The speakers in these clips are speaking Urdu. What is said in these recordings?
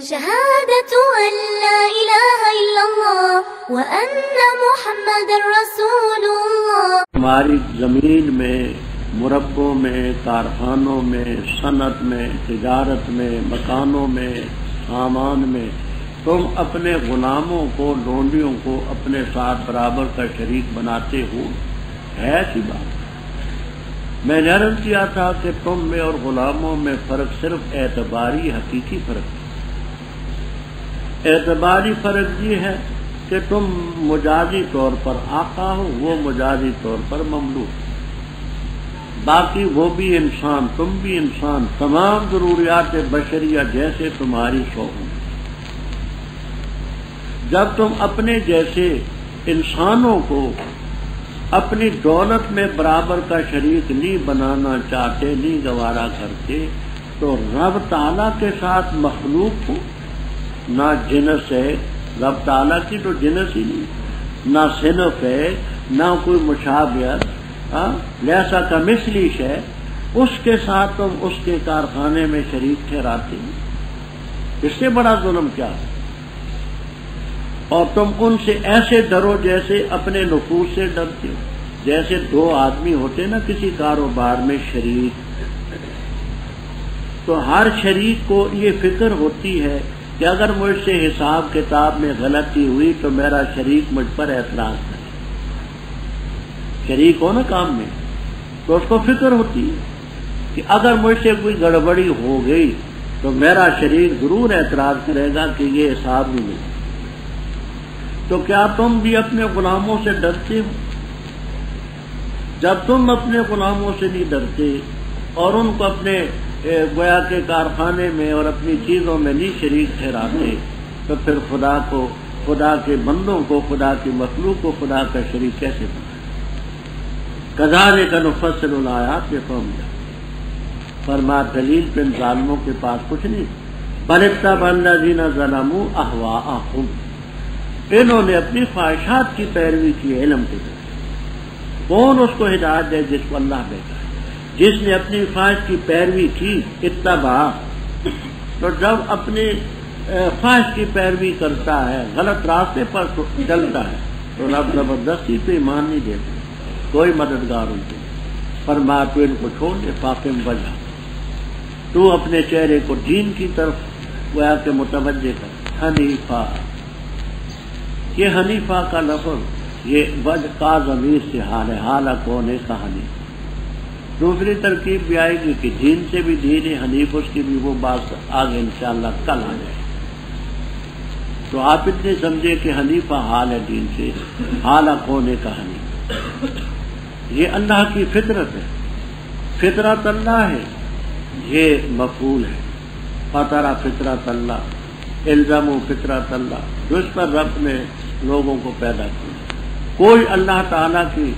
شهادة أن لا إله إلا الله وأن محمد رسول الله. ہماری زمین میں، مربوں میں، کارخانوں میں، صنعت میں، تجارت میں، مکانوں میں، سامان میں تم اپنے غلاموں کو، لونڈیوں کو اپنے ساتھ برابر کا شریک بناتے ہو. ہے ایسی بات. میں نے عرض کیا تھا کہ تم میں اور غلاموں میں فرق صرف اعتباری حقیقی فرق ہے. اعتباری فرق یہ ہے کہ تم مجازی طور پر آقا ہو، وہ مجازی طور پر مملوک. باقی وہ بھی انسان، تم بھی انسان، تمام ضروریات بشریہ جیسے تمہاری شوق. جب تم اپنے جیسے انسانوں کو اپنی دولت میں برابر کا شریک نہیں بنانا چاہتے، نہیں گوارا کرتے، تو رب تعالیٰ کے ساتھ مخلوق کو نہ جنس ہے. رب تعالیٰ کی تو جنس ہی نہیں، نہ صنف ہے، نہ کوئی مشابہت. لیسا کا مثلی ہے، اس کے ساتھ تم اس کے کارخانے میں شریک ٹھہراتے ہیں. اس سے بڑا ظلم کیا ہے؟ اور تم ان سے ایسے ڈرو جیسے اپنے نفوس سے ڈرتے ہو. جیسے دو آدمی ہوتے نا کسی کاروبار میں شریک، تو ہر شریک کو یہ فکر ہوتی ہے کہ اگر مجھ سے حساب کتاب میں غلطی ہوئی تو میرا شریک مجھ پر اعتراض کرے. شریک ہو نا کام میں تو اس کو فکر ہوتی ہے کہ اگر مجھ سے کوئی گڑبڑی ہو گئی تو میرا شریک ضرور اعتراض کرے گا کہ یہ حساب بھی نہیں. تو کیا تم بھی اپنے غلاموں سے ڈرتے ہو؟ جب تم اپنے غلاموں سے نہیں ڈرتے اور ان کو اپنے گویا کے کارخانے میں اور اپنی چیزوں میں نہیں شریک ٹھہراتے، تو پھر خدا کو، خدا کے بندوں کو، خدا کی مخلوق کو خدا کا شریک کیسے بنائے؟ کذالک نفصل الآیات لقوم یعلمون. فرما دلیل پہ ظالموں کے پاس کچھ نہیں. بل اتبع الذین ظلموا اہواءہم. انہوں نے اپنی خواہشات کی پیروی کی علم کے ذریعے. کون اس کو ہدایت دے؟ جس کو اللہ دیتا ہے. جس نے اپنی خواہش کی پیروی کی، اتباع، تو جب اپنی خواہش کی پیروی کرتا ہے، غلط راستے پر چلتا ہے، تو رب زبردستی پہ ایمان نہیں دیتے، کوئی مددگار ان کے. فرمایا تو ان کو چھوڑ دے. فاقم وجہ، تو اپنے چہرے کو دین کی طرف گویا کہ متوجہ کر. حنیفہ، یہ حنیفہ کا لفظ یہ وجہ کا ضمیر سے حال ہے، حالہ کونے کا حنیف. دوسری ترکیب بھی آئے گی کہ دین سے بھی دین حنیف، اس کی بھی وہ بات آگے انشاءاللہ کل آ جائے. تو آپ اتنے سمجھے کہ حنیفہ حال ہے دین سے، حالہ کونے کا حنیف. یہ اللہ کی فطرت ہے، فطرت اللہ ہے، یہ مفعول ہے. فطرہ فطرت اللہ، الزموا فطرت اللہ، جو اس پر رب نے لوگوں کو پیدا کیا. کوئی اللہ تعالیٰ کی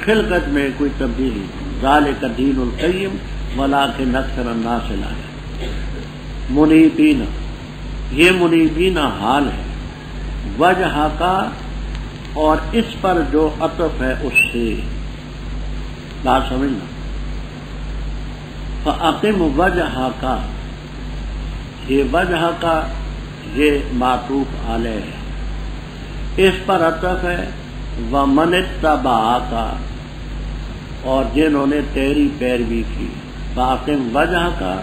خلقت میں کوئی تبدیلی نہیں. ذالک الدین القیم ولکن اکثر الناس لا یعلمون. منیبین، یہ منیبین حال ہے. وجہ کا، اور اس پر جو عطف ہے اس سے بات سمجھنا. فاقم وجہ کا، یہ وجہ کا یہ معطوف علیہ ہے، اس پر عطف ہے. ومن اتبع کا، اور جنہوں نے تیری پیروی کی. فاقم وجہ کا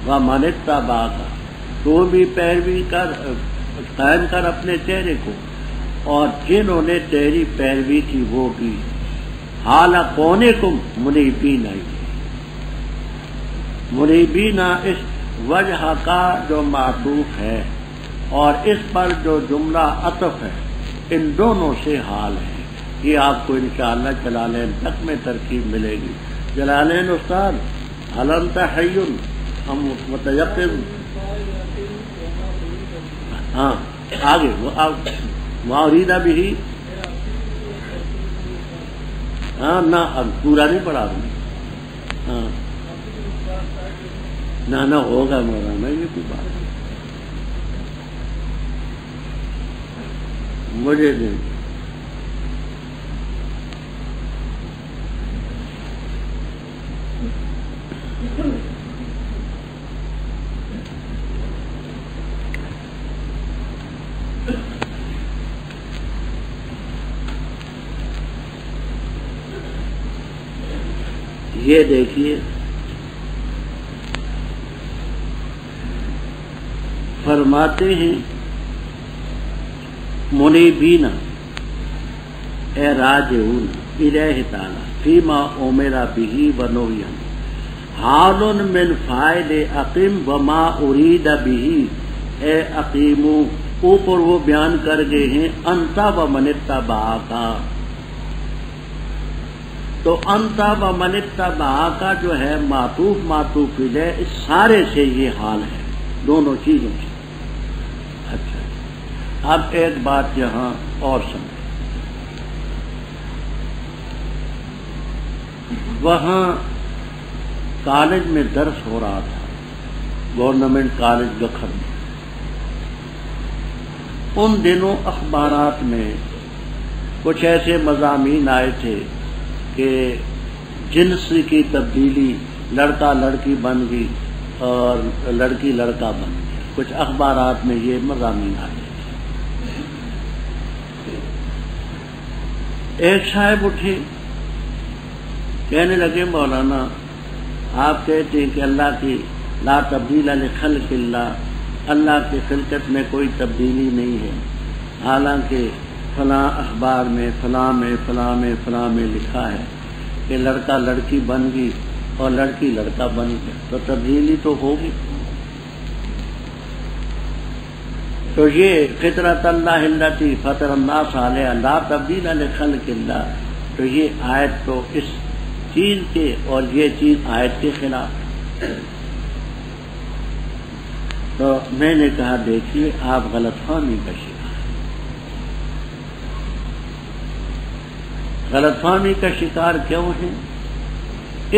ومن اتبع کا، تو بھی پیروی کر، قائم کر اپنے چہرے کو، اور جنہوں نے تیری پیروی کی وہ بھی. حالہ کونکم منیبین، منیبین اس وجہ کا جو معطوف ہے اور اس پر جو جملہ عطف ہے، ان دونوں سے حال ہے. یہ آپ کو انشاءاللہ جلالین تک میں ترکیب ملے گی. جلالین استاد هل انت حی ام متیقظ؟ ہاں آگے وہاں اریدہ بھی، ہاں نہ اب پورا نہیں پڑھا دوں. ہاں نہ ہوگا مولانا، یہ کوئی بات نہیں، مجھے دیں. یہ دیکھیے فرماتے ہیں منیبین اے راجعون الیہ تعالی فیما امر به ونہی حال من فاعل اقیم وما ارید به اے اقیمو اوپر وہ بیان کر گئے ہیں انتا و من اتبعک، تو انتا و من اتبعک جو ہے معطوف الیہ، اس سارے سے یہ حال ہے دونوں چیزوں سے۔ اچھا اب ایک بات یہاں اور سمجھیں، وہاں کالج میں درس ہو رہا تھا، گورنمنٹ کالج گکھر میں، ان دنوں اخبارات میں کچھ ایسے مضامین آئے تھے کہ جنس کی تبدیلی، لڑکا لڑکی بن گئی اور لڑکی لڑکا بن گیا، کچھ اخبارات میں یہ مضامین آئے تھے۔ ایک صاحب اٹھے، کہنے لگے مولانا آپ کہتے ہیں کہ اللہ کی لا تبدیل لخلق اللہ، اللہ کی خلقت میں کوئی تبدیلی نہیں ہے، حالانکہ فلاں اخبار میں فلاں میں فلاں میں فلاں میں لکھا ہے کہ لڑکا لڑکی بن گئی اور لڑکی لڑکا بن گیا، تو تبدیلی تو ہوگی۔ تو یہ فطرت اللہ التی فطر الناس علیہا لا تبدیل لخلق اللہ، تو یہ آیت تو اس چیز کے اور یہ چیز آیت کے خلاف۔ تو میں نے کہا دیکھیے آپ غلط فہمی کا شکار، غلط فہمی کا شکار کیوں ہیں؟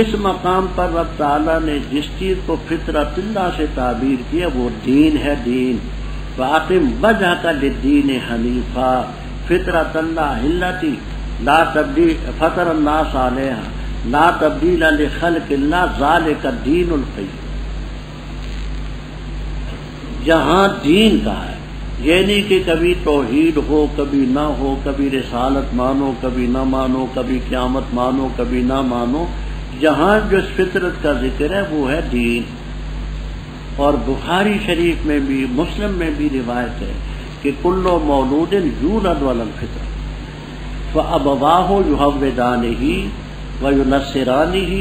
اس مقام پر رب تعالیٰ نے جس چیز کو فطرت اللہ سے تعبیر کیا وہ دین ہے، دین فاقم وجہک للدین حنیفا فطرت اللہ التی لا تبدیل فطر الناس علیہا لا تبدیل لخلق اللہ ذالک الدین القیم۔ جہاں دین کا ہے، یعنی کہ کبھی توحید ہو کبھی نہ ہو، کبھی رسالت مانو کبھی نہ مانو، کبھی قیامت مانو کبھی نہ مانو، جہاں جس فطرت کا ذکر ہے وہ ہے دین۔ اور بخاری شریف میں بھی مسلم میں بھی روایت ہے کہ کل مولود یولد علی الفطرۃ فابواہ یحودانہ وینصرانہ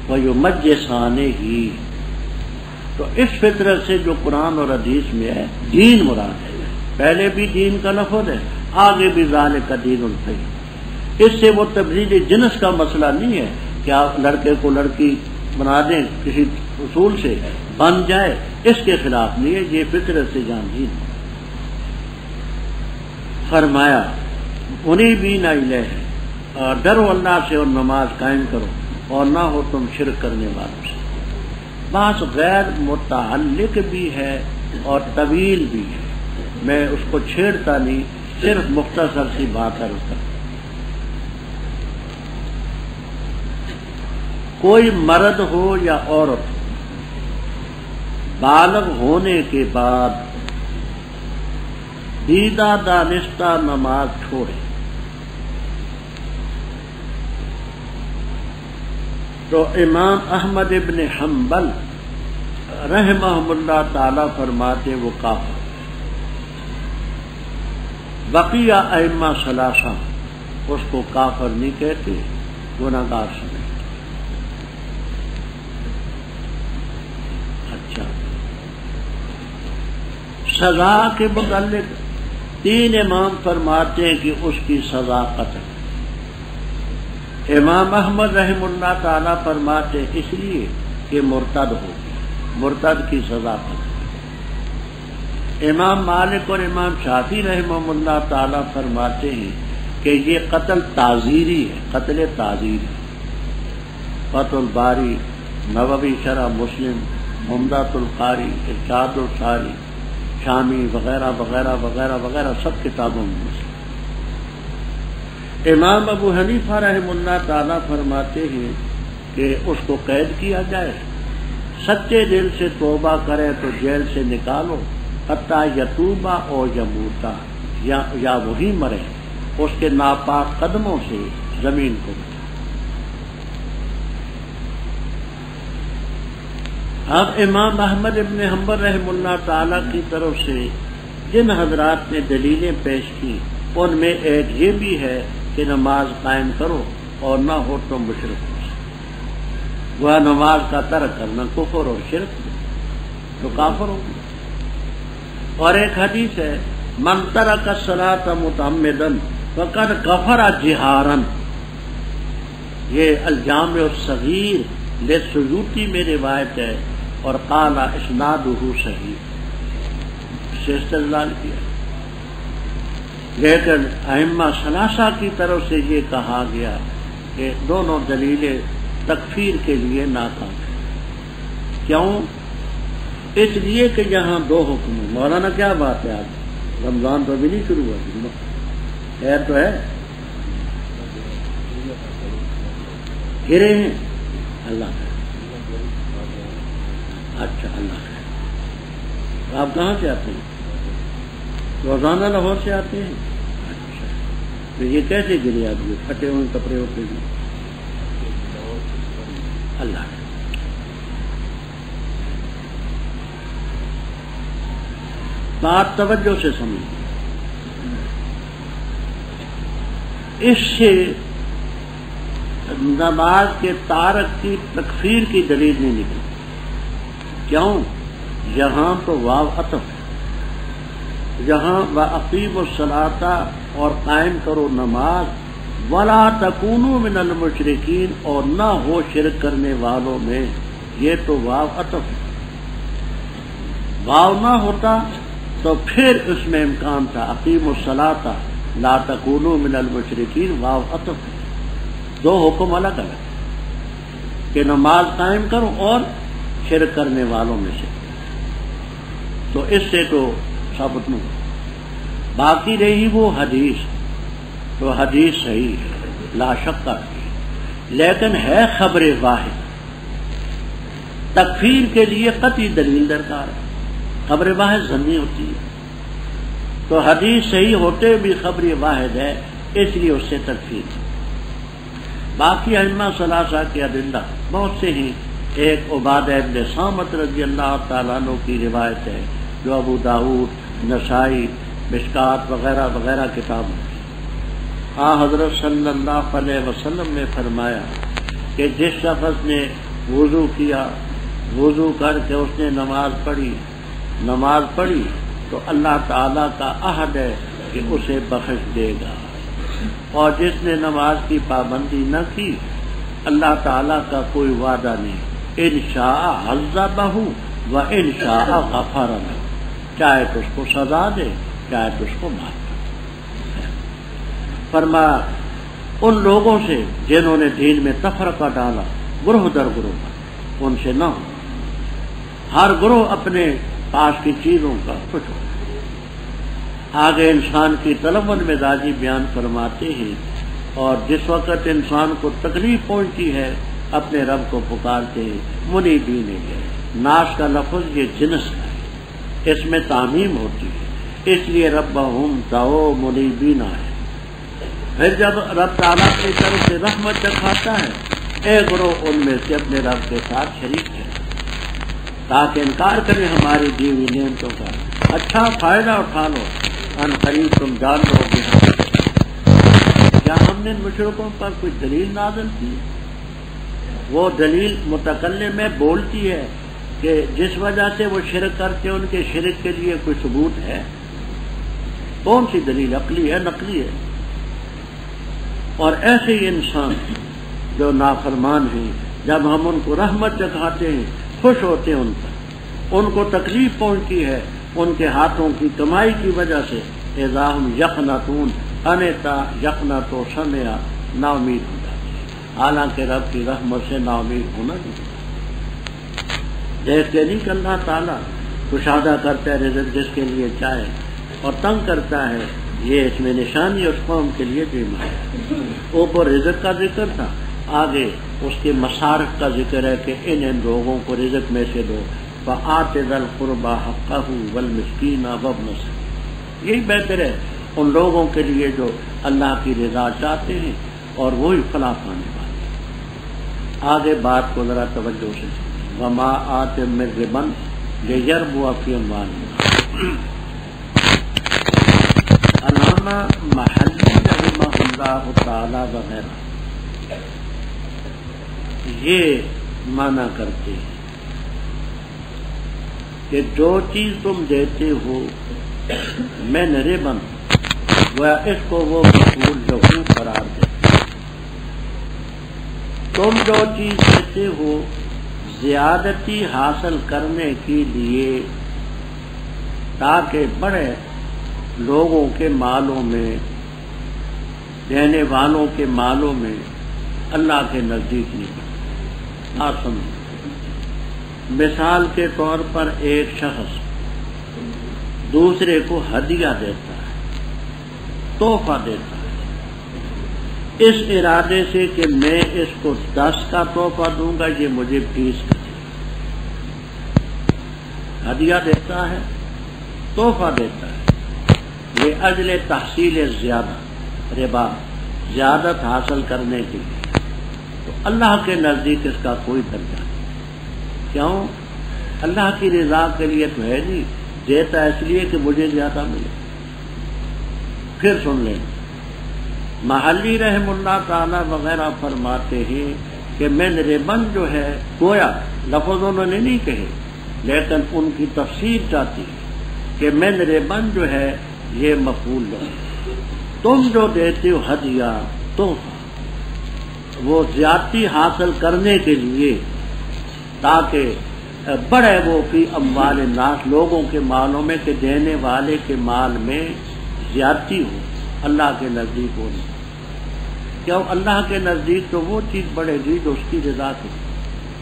ویمجسانہ۔ تو اس فطرت سے جو قرآن اور حدیث میں ہے دین مراد ہے، پہلے بھی دین کا لفظ ہے، آگے بھی ذالک دین القیم۔ اس سے وہ تبدیل جنس کا مسئلہ نہیں ہے کہ آپ لڑکے کو لڑکی بنا دیں کسی اصول سے بن جائے، اس کے خلاف نہیں ہے، یہ فطرت سے جان دین۔ فرمایا منیبین الیہ، اور ڈرو اللہ سے اور نماز قائم کرو اور نہ ہو تم شرک کرنے والوں سے۔ بات غیر متعلق بھی ہے اور طویل بھی ہے، میں اس کو چھیڑتا نہیں، صرف مختصر سی بات عرض کرتا۔ کوئی مرد ہو یا عورت ہو، بالغ ہونے کے بعد دیدہ دانستہ نماز چھوڑے تو امام احمد ابن حنبل رحمہ اللہ تعالی فرماتے وہ کافر۔ بقیہ ائمہ ثلاثہ اس کو کافر نہیں کہتے، گناہگار سمجھتے۔ اچھا، سزا کے متعلق تین امام فرماتے ہیں کہ اس کی سزا قتل۔ امام احمد رحمہ اللہ تعالیٰ فرماتے اس لیے کہ مرتد ہو، مرتد کی سزا قتل۔ امام مالک اور امام شافعی رحمہ اللہ تعالیٰ فرماتے ہیں کہ یہ قتل تعزیری ہے، قتل تعزیری۔ فتح الباری، نووی شرح مسلم، عمدۃ القاری، ارشاد الساری، شامی وغیرہ وغیرہ وغیرہ وغیرہ سب کتابوں میں مسلم۔ امام ابو حنیفہ رحمہ اللہ تعالیٰ فرماتے ہیں کہ اس کو قید کیا جائے، سچے دل سے توبہ کرے تو جیل سے نکالو، حتیٰ یتوبہ او یموتا، یا وہی مرے، اس کے ناپاک قدموں سے زمین کو۔ اب امام احمد ابن حنبل رحمہ اللہ تعالی کی طرف سے جن حضرات نے دلیلیں پیش کی ان میں ایک یہ بھی ہے کہ نماز قائم کرو اور نہ ہو تو مشرک ہو، وہ نماز کا ترک کرنا کفر اور شرک تو کافر ہوگی۔ اور ایک حدیث ہے من ترک الصلاۃ متعمدا فقد کفر جہارا، یہ الجامع الصغیر للسیوطی میں روایت ہے اور قال اسنادہ صحیح، سے استدلال کیا۔ لیکن ائمہ ثلاثہ کی طرف سے یہ کہا گیا کہ دونوں دلیلیں تکفیر کے لیے ناکام ہیں۔ کیوں؟ اس لیے کہ یہاں دو حکم ہیں۔ مولانا کیا بات ہے، آج رمضان تو ابھی نہیں شروع ہوا، خیر تو ہے، گرے ہیں اللہ کا، اچھا اللہ کا۔ آپ کہاں سے آتے ہیں؟ روزانہ لاہور سے آتے ہیں؟ اچھا، تو یہ کیسے گرے آپ؟ یہ پھٹے ہوئے کپڑے ہوتے ہیں اللہ کا۔ بات توجہ سے سمجھ، اس سے نماز کے تارک کی تکفیر کی دلیل نہیں نکلی۔ کیوں؟ یہاں تو واو عطف ہے، یہاں وَأَقِیمُوا الصَّلَاةَ اور قائم کرو نماز، وَلَا تَكُونُوا مِنَ الْمُشْرِكِينَ اور نہ ہو شرک کرنے والوں میں، یہ تو واو عطف ہے۔ واو نہ ہوتا تو پھر اس میں امکان تھا اقیموا الصلاۃ لا تکونوا من المشرکین، واو عطف ہے، دو حکم الگ الگ کہ نماز قائم کرو اور شرک کرنے والوں میں سے، تو اس سے تو ثابت نہیں۔ باقی رہی وہ حدیث، تو حدیث صحیح ہے لا شک ہے، لیکن ہے خبر واحد، تکفیر کے لیے قطعی دلیل درکار ہے، خبر واحد ظنی ہوتی ہے، تو حدیث صحیح ہوتے بھی خبر واحد ہے، اس لیے اس سے تکفیر۔ باقی ائمہ ثلاثہ کے ادلہ بہت سے ہیں، ایک عبادہ ابن صامت رضی اللہ تعالیٰ عنہ کی روایت ہے جو ابو داؤد، نسائی، مشکات وغیرہ وغیرہ کتاب میں۔ حضرت صلی اللہ علیہ وسلم نے فرمایا کہ جس شخص نے وضو کیا، وضو کر کے اس نے نماز پڑھی تو اللہ تعالیٰ کا عہد ہے کہ اسے بخش دے گا، اور جس نے نماز کی پابندی نہ کی اللہ تعالیٰ کا کوئی وعدہ نہیں، ان شاء عذبہ و ان شاء غفر لہ، چاہے تو اس کو سزا دے چاہے تو اس کو معاف کرے۔ فرمایا ان لوگوں سے جنہوں نے دین میں تفرقہ ڈالا گروہ در گروہ، ان سے نہ ہو، ہر گروہ اپنے پاس کی چیزوں کا کچھ ہو۔ آگے انسان کی تلون مزاجی بیان فرماتے ہیں، اور جس وقت انسان کو تکلیف پہنچتی ہے اپنے رب کو پکارتے ہیں منیبین ہے، ناس کا لفظ یہ جنس ہے، اس میں تعمیم ہوتی ہے، اس لیے ربہم دعو منیبین ہے۔ پھر جب رب تعالیٰ کی طرف سے رحمت چکھاتا ہے، ایک گروہ ان میں سے اپنے رب کے ساتھ شریک ہے تاکہ انکار کریں ہماری دی ہوئی نعمتوں کا، اچھا فائدہ اٹھا لو، ان قریب تم جان لو گے کیا ہم نے مشرکوں پر کوئی دلیل نازل کی؟ وہ دلیل متکلم میں بولتی ہے کہ جس وجہ سے وہ شرک کرتے ان کے شرک کے لیے کوئی ثبوت ہے؟ کون سی دلیل؟ عقلی ہے نقلی ہے؟ اور ایسے ہی انسان جو نافرمان ہیں، جب ہم ان کو رحمت چکھاتے ہیں خوش ہوتے ہیں ان پر، ان کو تکلیف پہنچتی ہے ان کے ہاتھوں کی کمائی کی وجہ سے، اذا ہم یقنطون انتا یقنطو سمع، نا امید ہو جاتی ہے، حالانکہ رب کی رحمت سے نا امید ہونا نہیں۔ دیکھتے نہیں کہ اللہ تعالیٰ کشادہ کرتا ہے رزق جس کے لیے چاہے اور تنگ کرتا ہے، یہ اس میں نشانی اس قوم کے لیے بیمار ہے۔ اوپر رزق کا ذکر تھا، آگے اس کے مصارف کا ذکر ہے کہ ان لوگوں کو رزق میں سے دو، فآت ذی القربى حقہ والمسکین وابن السبیل، یہی بہتر ہے ان لوگوں کے لیے جو اللہ کی رضا چاہتے ہیں اور وہی فلاح پانے والے۔ آگے بات کو ذرا توجہ سے وما آتم من ربا لیربو فی اموال الناس۔ علامہ محلی رحمہ اللہ تعالی وغیرہ یہ مانا کرتے ہیں کہ جو چیز تم دیتے ہو من ربا وہ اس کو وہ مفعول لہو قرار دیتے، تم جو چیز دیتے ہو زیادتی حاصل کرنے کے لیے تاکہ بڑے لوگوں کے مالوں میں، دینے والوں کے مالوں میں اللہ کے نزدیک نہیں بڑھے۔ آپ سمجھیں، مثال کے طور پر ایک شخص دوسرے کو ہدیہ دیتا ہے، تحفہ دیتا ہے، اس ارادے سے کہ میں اس کو 10 کا تحفہ دوں گا، یہ مجھے 20 کا دے گا۔ ہدیہ دیتا ہے، تحفہ دیتا ہے، یہ اجل تحصیل زیادہ ربا، زیادت حاصل کرنے کے لیے، تو اللہ کے نزدیک اس کا کوئی درجہ نہیں۔ کیوں؟ اللہ کی رضا کے لیے تو ہے نہیں، دیتا اس لیے کہ مجھے زیادہ ملے۔ پھر سن لیں، محلی رحم اللہ تعالی وغیرہ فرماتے ہیں کہ من ربن جو ہے، گویا لفظ انہوں نے نہیں کہے لیکن ان کی تفسیر چاہتی ہے کہ من ربن جو ہے یہ مفعول ہے، تم جو دیتے ہو ہدیہ تحفہ وہ زیادتی حاصل کرنے کے لیے تاکہ بڑے وہ فی اموال الناس، لوگوں کے مالوں میں، کہ دینے والے کے مال میں زیادتی ہو، اللہ کے نزدیک ہو نہیں۔ کیوں؟ اللہ کے نزدیک تو وہ چیز بڑھے گی جو اس کی رضا کی،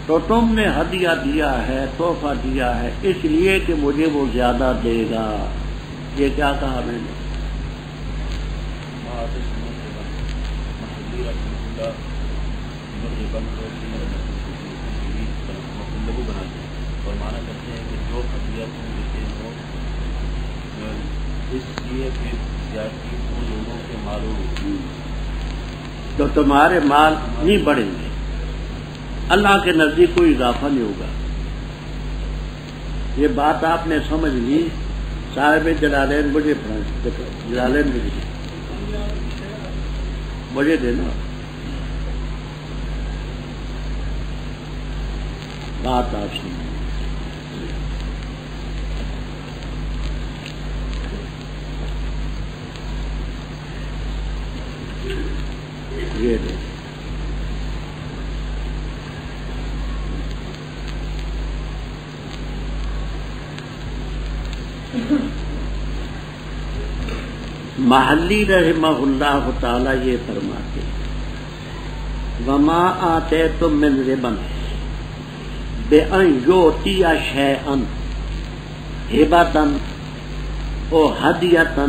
تو تم نے ہدیہ دیا ہے، تحفہ دیا ہے، اس لیے کہ مجھے وہ زیادہ دے گا۔ یہ کیا کہا میں نے؟ اور مانا کرتے ہیں کہ جو ہدیہ تم دیتے ہو اس لیے پھر زیادتی کو لوگوں کے مالوں تو تمہارے مال نہیں بڑھیں گے، اللہ کے نزدیک کوئی اضافہ نہیں ہوگا۔ یہ بات آپ نے سمجھ لی۔ صاحب جلالین مجھے جلالین مجھے دینا بات آپ سن۔ یہ دے محلی رحمہ اللہ تعالی یہ فرماتے وما آتیتم من ربا بأن یؤتی شیئا ہبۃ او ہدیۃ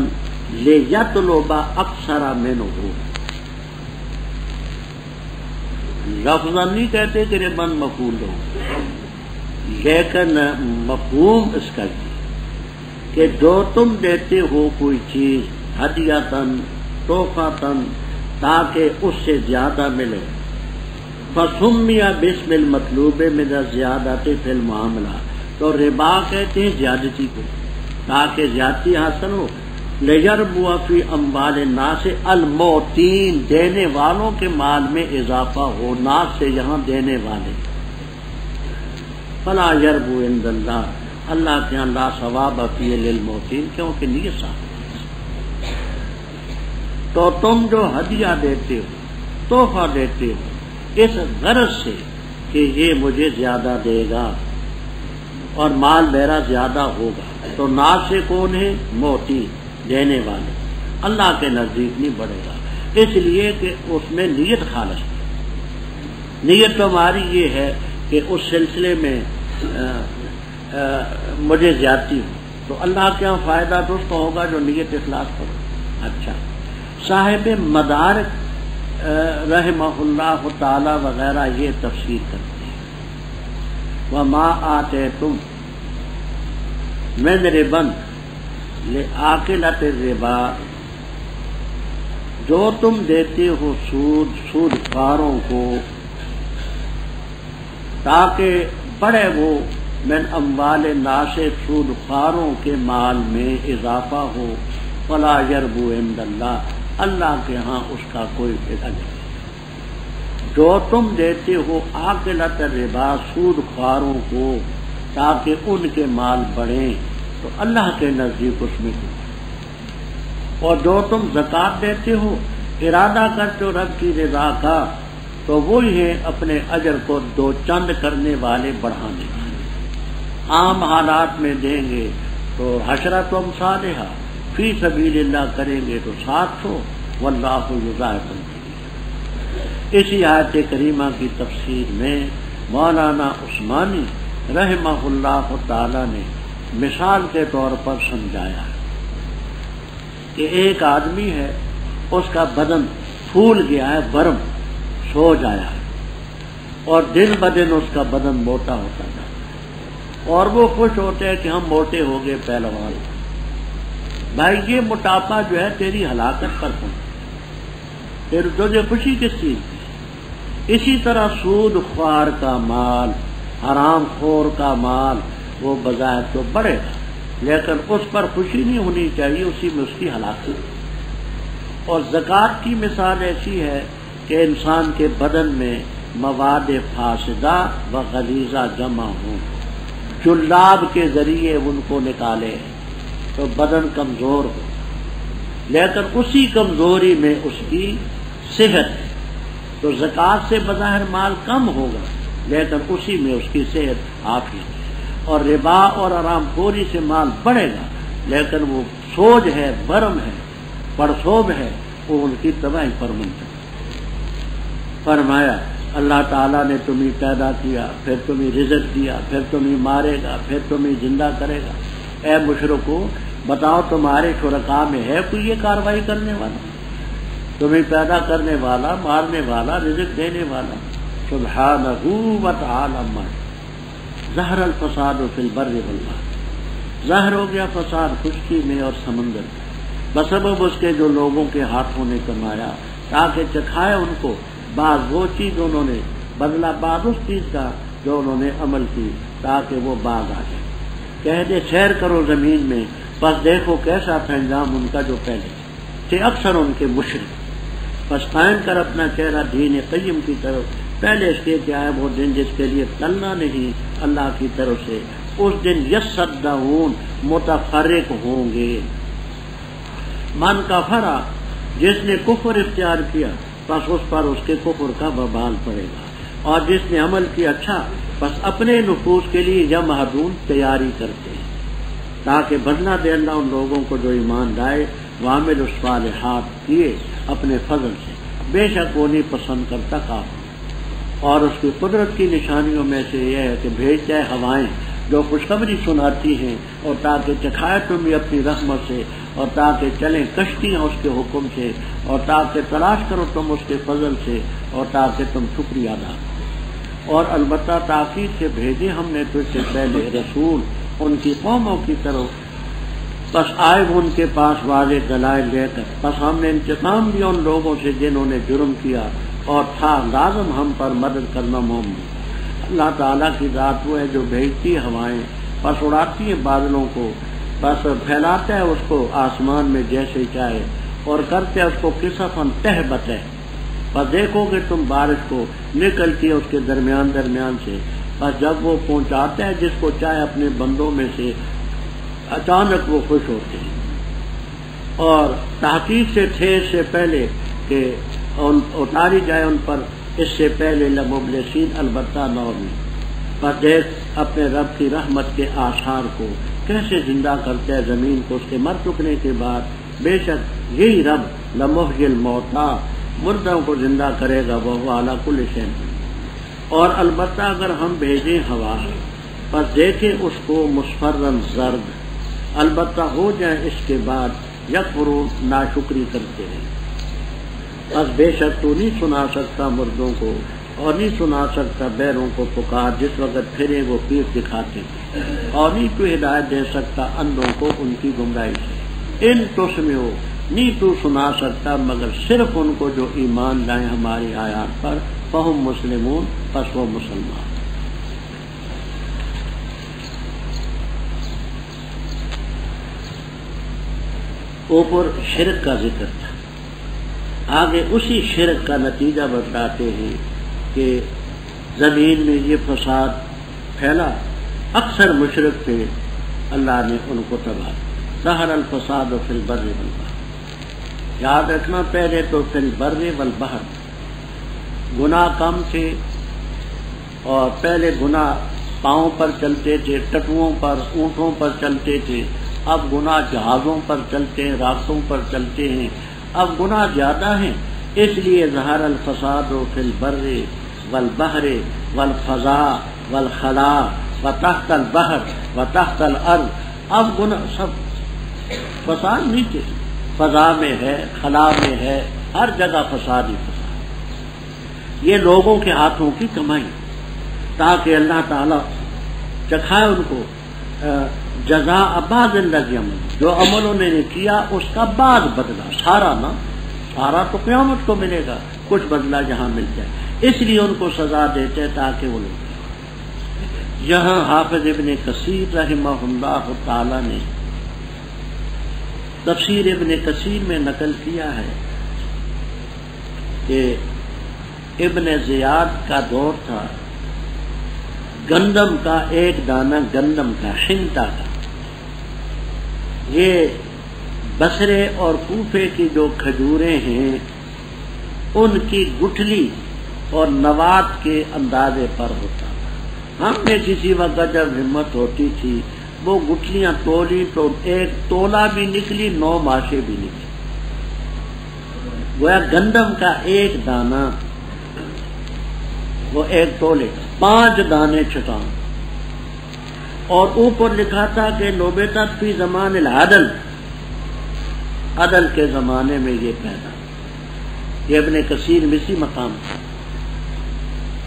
لیطلب اکثر منہ۔ لفظاً نہیں کہتے کہ ربن مفعول ہو، لیکن مفہوم اس کا یہ کہ جو تم دیتے ہو کوئی چیز ہدیۃً تحفۃً تاکہ اس سے زیادہ ملے، فسمی باسم المطلوب من الزیادۃ فی المعاملہ، تو ربا کہتے ہیں زیادتی کو، تاکہ زیادتی حاصل ہو۔ لیربو فی اموال الناس المعطین، دینے والوں کے مال میں اضافہ ہو، ناس سے یہاں دینے والے، فلا یربو عند اللہ، اللہ کے یہاں لا ثواب فی للمعطین، کیونکہ نیت صاف۔ تو تم جو ہدیہ دیتے ہو، تحفہ دیتے ہو، اس غرض سے کہ یہ مجھے زیادہ دے گا اور مال میرا زیادہ ہوگا، تو ناس سے کون ہے؟ معطی، دینے والے، اللہ کے نزدیک نہیں بڑھے گا، اس لیے کہ اس میں نیت خالص ہے۔ نیت تو ہماری یہ ہے کہ اس سلسلے میں مجھے زیادتی ہو، تو اللہ کے یہاں فائدہ تو اس کو ہوگا جو نیت اخلاص کرو۔ اچھا، صاحب مدارک رحمہ اللہ تعالی وغیرہ یہ تفسیر کرتے ہیں وما آتیتم من ربا لآکلۃ الربا، جو تم دیتے ہو سود، سود خواروں کو، تاکہ بڑے وہ من اموال ناس سود خواروں کے مال میں اضافہ ہو، فلا یربو عند اللہ، اللہ کے ہاں اس کا کوئی اجر نہیں۔ جو تم دیتے ہو آکلۃ الربا سود خواروں کو تاکہ ان کے مال بڑھیں، تو اللہ کے نزدیک اس میں کچھ، اور جو تم زکوٰۃ دیتے ہو ارادہ کرتے ہو رب کی رضا کا، تو وہی ہے اپنے اجر کو دو چند کرنے والے بڑھانے کا۔ عام حالات میں دیں گے تو حشرۃ امثالھا، فی سبیل اللہ کریں گے تو 700، واللہ یضاعف لمن یشاء۔ اسی آیت کریمہ کی تفسیر میں مولانا عثمانی رحمہ اللہ تعالی نے مثال کے طور پر سمجھایا کہ ایک آدمی ہے، اس کا بدن پھول گیا ہے، برم سوج آیا ہے، اور دن بدن اس کا بدن موٹا ہوتا جاتا ہے، اور وہ خوش ہوتے ہیں کہ ہم موٹے ہو گئے پہلوان۔ بھائی یہ موٹاپا جو ہے تیری ہلاکت پر پہنچا، تجھے خوشی کس چیز کی؟ اسی طرح سود خوار کا مال، حرام خور کا مال، وہ بظاہر تو بڑھے گا، لیکن اس پر خوشی نہیں ہونی چاہیے، اسی میں اس کی ہلاکت۔ اور زکوٰۃ کی مثال ایسی ہے کہ انسان کے بدن میں مواد فاسدہ و غلیظہ جمع ہوں، جلاب کے ذریعے ان کو نکالے تو بدن کمزور ہو، لیکن اسی کمزوری میں اس کی صحت ہے، تو زکوٰۃ سے بظاہر مال کم ہوگا لیکن اسی میں اس کی صحت عافیت ہے، اور ربا اور حرام خوری سے مال بڑھے گا لیکن وہ سوج ہے، برم ہے، پرسوب ہے، وہ ان کی تباہی پر منتظر۔ فرمایا اللہ تعالیٰ نے تمہیں پیدا کیا، پھر تمہیں رزق دیا، پھر تمہیں مارے گا، پھر تمہیں زندہ کرے گا۔ اے مشرکو بتاؤ تمہارے شرکاء میں ہے کوئی یہ کاروائی کرنے والا؟ تمہیں پیدا کرنے والا، مارنے والا، رزق دینے والا سبحانہ و تعالی عما ظہر الفساد فی البر والبحر، ظاہر ہو گیا فساد خشکی میں اور سمندر میں بسبب اس کے جو لوگوں کے ہاتھوں نے کمایا، تاکہ چکھائے ان کو بعض وہ چیز انہوں نے بدلہ بعض اس چیز کا جو انہوں نے عمل کی، تاکہ وہ باز آ جائے۔ کہہ دے سیر کرو زمین میں، پس دیکھو کیسا تھا انجام ان کا جو پہلے تھے اکثر ان کے مشرک۔ پس قائم کر اپنا چہرہ دین قیم کی طرف، پہلے اس کے کہ آئے وہ دن جس کے لیے ٹلنا نہیں اللہ کی طرف سے، اس دن یصدعون متفرق ہوں گے۔ من کفرا، جس نے کفر اختیار کیا پس اس پر اس کے کفر کا وبال پڑے گا، اور جس نے عمل کیا اچھا پس اپنے نفوس کے لیے یمہدون تیاری کرتے ہیں تاکہ بدلہ دے اللہ ان لوگوں کو جو ایمان لائے وعملوا الصالحات کیے اپنے فضل سے، بے شک وہ نہیں پسند کرتا کافر۔ اور اس کی قدرت کی نشانیوں میں سے یہ ہے کہ بھیجتا ہے ہوائیں جو خوشخبری سناتی ہیں، اور تاکہ چکھائے تمہیں اپنی رحمت سے، اور تاکہ چلیں کشتیاں اس کے حکم سے، اور تاکہ تلاش کرو تم اس کے فضل سے، اور تاکہ تم شکریہ ادا کرو۔ اور البتہ تاکید سے بھیجے ہم نے تجھ سے پہلے رسول ان کی قوموں کی طرف، پس آئے وہ ان کے پاس واضح دلائل لے کر، پس ہم نے انتقام لیا ان لوگوں سے جنہوں نے جرم کیا، اور تھا لازم ہم پر مدد کرنا مومن۔ اللہ تعالیٰ کی ذات وہ ہے جو بھیجتی ہوائیں، پس اڑاتی ہے بادلوں کو، پس پھیلاتا ہے اس کو آسمان میں جیسے چاہے، اور کرتے ہے اس کو کسفن تہ بتہ، پس دیکھو گے تم بارش کو نکلتی ہے اس کے درمیان سے، پس جب وہ پہنچاتا ہے جس کو چاہے اپنے بندوں میں سے، اچانک وہ خوش ہوتے ہیں۔ اور تحقیق سے تھے اس سے پہلے کہ اتاری جائے ان پر اس سے پہلے لمبلسین، البتہ نو میں، پر دیکھ اپنے رب کی رحمت کے آثار کو کیسے زندہ کرتے ہے زمین کو اس کے مر چکنے کے بعد، بے شک یہی رب لمحی الموتیٰ، مردوں کو زندہ کرے گا، وہ علی کل شیء۔ اور البتہ اگر ہم بھیجیں ہوا پس دیکھیں اس کو مصفرن زرد، البتہ ہو جائیں اس کے بعد یکفرون، ناشکری کرتے ہیں، بس بے شک تو نہیں سنا سکتا مردوں کو اور نہیں سنا سکتا بیروں کو پکار جس وقت پھرے وہ پیر دکھاتے، اور نہیں تو ہدایت دے سکتا اندھوں کو ان کی گمراہی سے، ان تسمعوا، نہیں تو سنا سکتا مگر صرف ان کو جو ایمان لائیں ہماری آیات پر، فہم مسلمون، پس وہ مسلمان۔ اوپر شرک کا ذکر تھا، آگے اسی شرک کا نتیجہ بتلاتے ہیں کہ زمین میں یہ فساد پھیلا، اکثر مشرک تھے، اللہ نے ان کو تباہ کیا۔ ظہر الفساد فی البر والبحر، یاد رکھنا پہلے تو فی البر والبحر گناہ کم تھے، اور پہلے گناہ پاؤں پر چلتے تھے، ٹٹوؤں پر، اونٹوں پر چلتے تھے، اب گناہ جہازوں پر چلتے ہیں، راستوں پر چلتے ہیں، اب گناہ زیادہ ہیں، اس لیے ظہر الفساد فی البر والبحر والفضاء والخلاء وتحت البحر وتحت الارض، اب گناہ سب فساد نیچے، فضا میں ہے، خلا میں ہے، ہر جگہ فساد ہی فساد۔ یہ لوگوں کے ہاتھوں کی کمائی، تاکہ اللہ تعالیٰ چکھائے ان کو جزاء بعض الذی عمل، جو عمل انہوں نے کیا اس کا بعض بدلہ، سارا نہ، سارا تو قیامت کو ملے گا، کچھ بدلہ جہاں مل جائے، اس لیے ان کو سزا دیتے تاکہ وہ لوگ۔ یہاں حافظ ابن کثیر رحمہ اللہ تعالی نے تفسیر ابن کثیر میں نقل کیا ہے کہ ابن زیاد کا دور تھا، گندم کا ایک دانہ، گندم کا، حنطہ کا، یہ بصرے اور کوفے کی جو کھجوریں ہیں ان کی گٹھلی اور نوات کے اندازے پر ہوتا تھا۔ ہم نے کسی وقت جب ہمت ہوتی تھی وہ گٹھلیاں تولی تو ایک تولا بھی نکلی، 9 ماشے بھی نکلی، گویا گندم کا ایک دانہ وہ ایک تولے، 5 دانے چھٹان، اور اوپر لکھا تھا کہ نوبتت فی زمان العدل، عدل کے زمانے میں یہ پیدا، یہ ابن کثیر میں اسی مقام تھا۔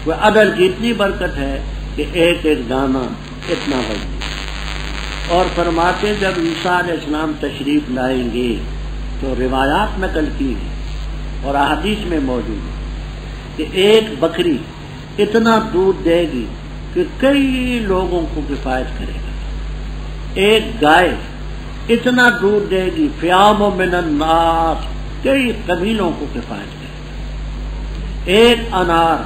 وہ عدل کی اتنی برکت ہے کہ ایک ایک دانہ اتنا وزن، اور فرماتے جب عیسیٰ علیہ السلام تشریف لائیں گے تو روایات نقل کی اور احادیث میں موجود ہے کہ ایک بکری اتنا دودھ دے گی کہ کئی لوگوں کو کفایت کرے گا، ایک گائے اتنا دودھ دے گی فیام من الناس، کئی قبیلوں کو کفایت کرے گا، ایک انار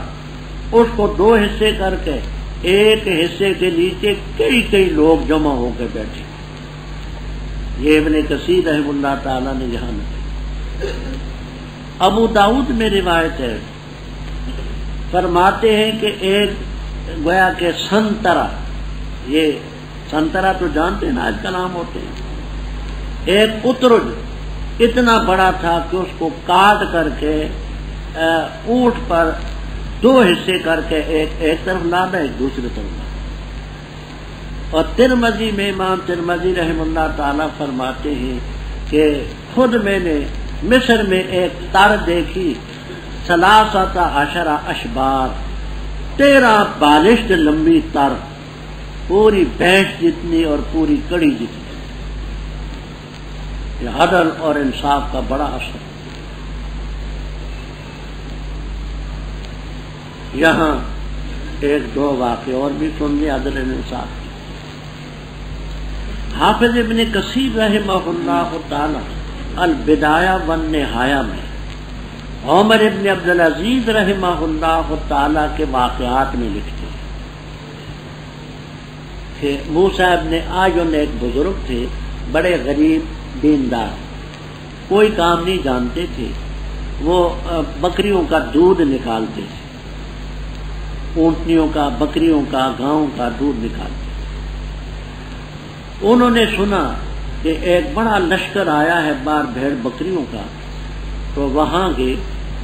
اس کو 2 حصے کر کے ایک حصے کے نیچے کئی لوگ جمع ہو کے بیٹھے۔ یہ ابن کثیر رحمہ اللہ تعالی نے یہاں نقل۔ ابو داؤد میں روایت ہے، فرماتے ہیں کہ ایک گویا کہ سنترا، یہ سنترا تو جانتے ہیں نا، آج کلام ہوتے ہیں، ایک اترج اتنا بڑا تھا کہ اس کو کاٹ کر کے اونٹ پر 2 حصے کر کے ایک طرف لانا، ایک دوسری طرف لانا۔ اور ترمذی میں امام ترمذی رحمہ اللہ تعالیٰ فرماتے ہیں کہ خود میں نے مصر میں ایک تر دیکھی، 13 اشبار، 13 بالشت لمبی تر، پوری بھینس جتنی اور پوری کڑی جتنی۔ یہ عدل اور انصاف کا بڑا اثر۔ یہاں 1-2 واقعے اور بھی سن لیں عدل انصاف۔ حافظ ابن کثیر رحمہ اللہ تعالی البدایہ والنہایہ میں عمر ابن عبدالعزیز رحمہ اللہ تعالی کے واقعات میں لکھتے ہیں کہ موسیٰ ابن آیون ایک بزرگ تھے، بڑے غریب دیندار، کوئی کام نہیں جانتے تھے، وہ بکریوں کا دودھ نکالتے تھے، اونٹنیوں کا، بکریوں کا، گاؤں کا دودھ نکالتے۔ انہوں نے سنا کہ ایک بڑا لشکر آیا ہے باہر بھیڑ بکریوں کا، تو وہاں گئے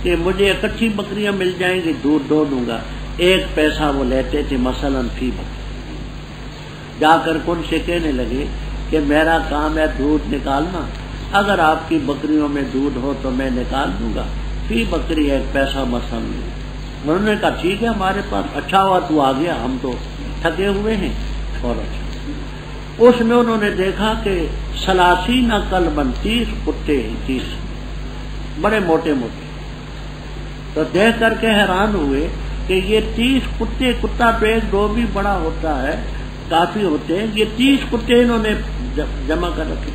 کہ مجھے اکٹھی بکریاں مل جائیں گی، دودھ دوں گا، 1 پیسہ وہ لیتے تھے مثلا فی بکری۔ جا کر ان سے کہنے لگے کہ میرا کام ہے دودھ نکالنا، اگر آپ کی بکریوں میں دودھ ہو تو میں نکال دوں گا، فی بکری 1 پیسہ مثلا لوں۔ انہوں نے کہا ٹھیک ہے ہمارے پاس، اچھا ہوا تو آ گیا، ہم تو تھکے ہوئے ہیں۔ اور اچھا اس میں انہوں نے دیکھا کہ 30 کلبن، 30 کتے ہیں، 30 بڑے موٹے موٹے، تو دیکھ کر کے حیران ہوئے کہ یہ 30 کتے، کتا تو 1-2 بھی بڑا ہوتا ہے، کافی ہوتے ہیں، یہ 30 کتے انہوں نے جمع کر رکھے۔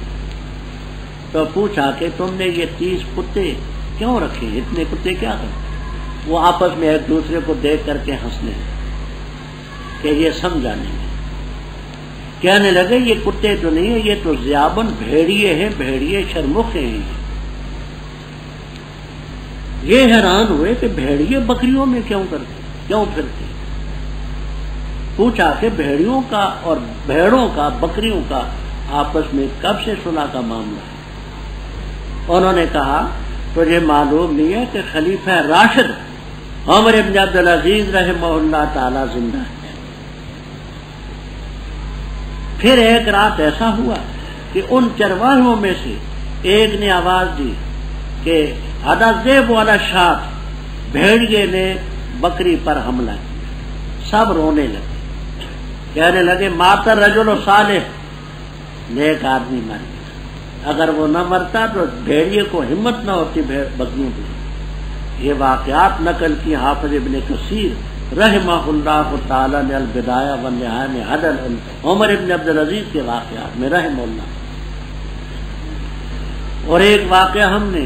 تو تو پوچھا کہ تم نے یہ 30 کتے کیوں رکھے، اتنے کتے کیا کرتے؟ وہ آپس میں ایک دوسرے کو دیکھ کر کے ہنسنے کہ یہ سمجھا نہیں۔ کہنے لگے یہ کتے تو نہیں ہیں، یہ تو ذیابن بھیڑیے ہیں، بھیڑیے شرمخے ہیں۔ یہ حیران ہوئے کہ بھیڑیے بکریوں میں کیوں پھرتے؟ پوچھا کہ بھیڑیوں کا اور بھیڑوں کا بکریوں کا آپس میں کب سے صلح کا معاملہ ہے؟ انہوں نے کہا تجھے معلوم نہیں ہے کہ خلیفہ راشد عمر بن عبد العزیز رحمہ اللہ تعالی زندہ ہے۔ پھر ایک رات ایسا ہوا کہ ان چرواہوں میں سے ایک نے آواز دی کہ ہدا ذئب والا شاۃ، بھیڑیے نے بکری پر حملہ کیا۔ سب رونے لگے، کہنے لگے مات الرجل صالح، نیک آدمی مر گیا، اگر وہ نہ مرتا تو بھیڑیے کو ہمت نہ ہوتی بکریوں کی۔ یہ واقعات نقل کی حافظ ابن کثیر رحمہ اللہ تعالی نے البدایہ والنہایہ میں حضرت عمر ابن عبد العزیز کے واقعات میں رحمہ اللہ۔ اور ایک واقعہ ہم نے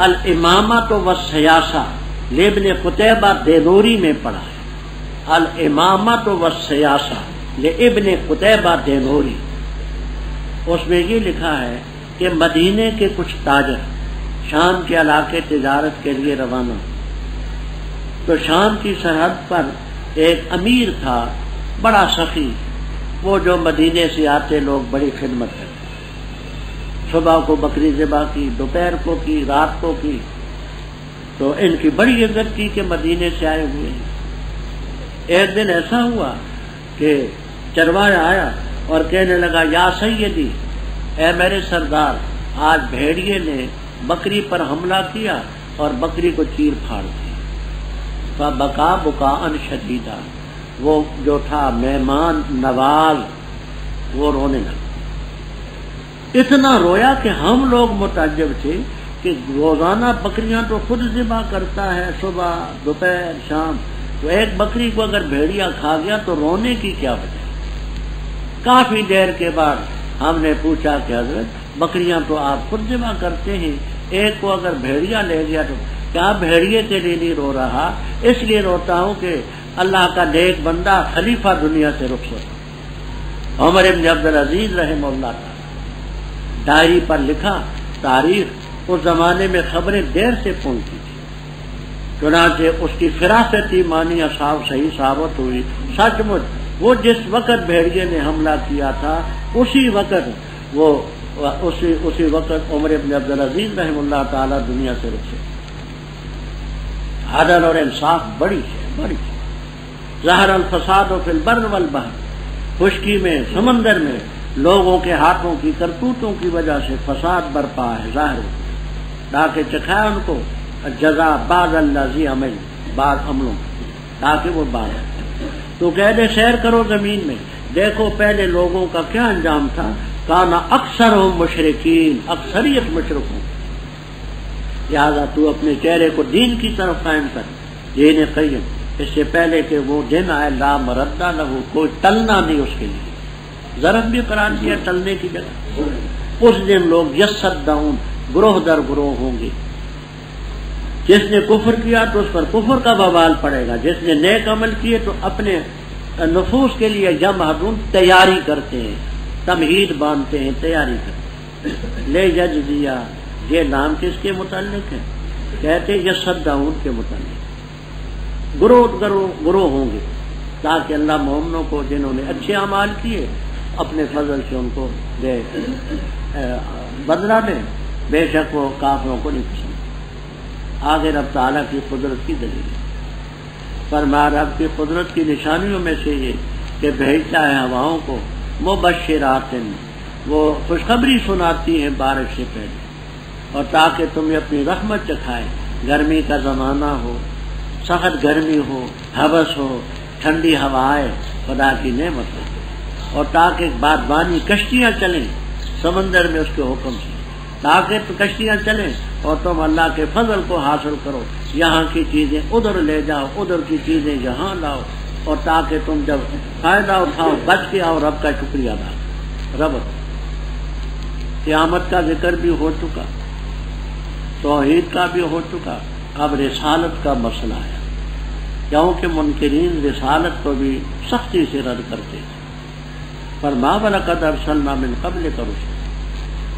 الامامۃ والسیاسہ لابن قتیبہ دینوری میں پڑھا ہے، الامامۃ والسیاسہ لابن قتیبہ دینوری۔ اس میں یہ لکھا ہے کہ مدینے کے کچھ تاجر شام کے علاقے تجارت کے لیے روانہ، تو شام کی سرحد پر ایک امیر تھا بڑا سخی، وہ جو مدینے سے آتے لوگ بڑی خدمت کرتے، صبح کو بکری ذبح کی، دوپہر کو کی، رات کو کی، تو ان کی بڑی عزت کی کہ مدینے سے آئے ہوئے ہیں۔ ایک دن ایسا ہوا کہ چرواہا آیا اور کہنے لگا یا سیدی، اے میرے سردار، آج بھیڑیے نے بکری پر حملہ کیا اور بکری کو چیر پھاڑ دی۔ فبکا بکاء شدیدا، وہ جو تھا مہمان نواز وہ رونے لگا، اتنا رویا کہ ہم لوگ متعجب تھے کہ روزانہ بکریاں تو خود ذبح کرتا ہے، صبح دوپہر شام، تو ایک بکری کو اگر بھیڑیا کھا گیا تو رونے کی کیا وجہ؟ کافی دیر کے بعد ہم نے پوچھا کہ حضرت بکریاں تو آپ خود ذبح کرتے ہیں، ایک کو اگر بھیڑیا لے گیا تو کیا بھیڑیے کے لیے نہیں رو رہا؟ اس لیے روتا ہوں کہ اللہ کا نیک بندہ خلیفہ دنیا سے رخصت عمر ابن عبد العزیز رحمہ اللہ تعالی۔ ڈائری پر لکھا تاریخ، اس زمانے میں خبریں دیر سے پہنچی تھی، چنانچہ اس کی فراست ایمانی صحیح ثابت ہوئی۔ سچ مچ وہ جس وقت بھیڑیے نے حملہ کیا تھا اسی وقت عمر ابن عبد العزیز رحمہ اللہ تعالی دنیا سے رخصت۔ عدل اور انصاف بڑی ہے۔ ظہر الفساد فی البر والبحر، خشکی میں سمندر میں لوگوں کے ہاتھوں کی کرتوتوں کی وجہ سے فساد برپا ہے، ظاہر ہو، تاکہ چکھائے ان کو جزا بعض الذی عمل، بعض عملوں تاکہ وہ بعض۔ تو کہہ دے سیر کرو زمین میں، دیکھو پہلے لوگوں کا کیا انجام تھا، کانا اکثرہم مشرکین، اکثریت مشرکوں، لہذا تو اپنے چہرے کو دین کی طرف قائم کر، دین قیم، اس سے پہلے کہ وہ دن آئے لا مرد لہ، کوئی ٹلنا نہیں اس کے لیے، ضرب بھی قرار دیا ٹلنے کی جگہ۔ اس دن لوگ یصدعون، گروہ در گروہ ہوں گے، جس نے کفر کیا تو اس پر کفر کا وبال پڑے گا، جس نے نیک عمل کیے تو اپنے نفوس کے لیے یمہدون، تیاری کرتے ہیں، تمہید باندھتے ہیں، تیاری کرتے ہیں۔ لے یجزیا، یہ نام کس کے متعلق ہے؟ کہتے یصدعون کے متعلق، گروہ ہوں گے، تاکہ اللہ مومنوں کو جنہوں نے اچھے اعمال کیے اپنے فضل سے ان کو دے بدلہ دیں، بے شک وہ کافروں کو نہیں پسند۔ آگے رب تعالیٰ کی قدرت کی دلیل فرمایا، رب کی قدرت کی نشانیوں میں سے یہ کہ بھیجتا ہے ہواؤں کو مبشرات، وہ خوشخبری سناتی ہیں بارش سے پہلے، اور تاکہ تمہیں اپنی رحمت چکھائے، گرمی کا زمانہ ہو، سخت گرمی ہو، حبس ہو، ٹھنڈی ہوائیں، خدا کی نعمت ہو، اور تاکہ بادبانی کشتیاں چلیں سمندر میں اس کے حکم سے، تاکہ کشتیاں چلیں اور تم اللہ کے فضل کو حاصل کرو، یہاں کی چیزیں ادھر لے جاؤ، ادھر کی چیزیں یہاں لاؤ، اور تاکہ تم جب فائدہ اٹھاؤ بچ کے آؤ، رب کا شکریہ ادا کرو۔ رب قیامت کا ذکر بھی ہو چکا، توحید کا بھی ہو چکا، اب رسالت کا مسئلہ ہے، کیونکہ منکرین رسالت کو بھی سختی سے رد کرتے تھے۔ فرمایا وَلَقَدْ أَرْسَلْنَا مِن قَبْلِكَ رُسُلًا،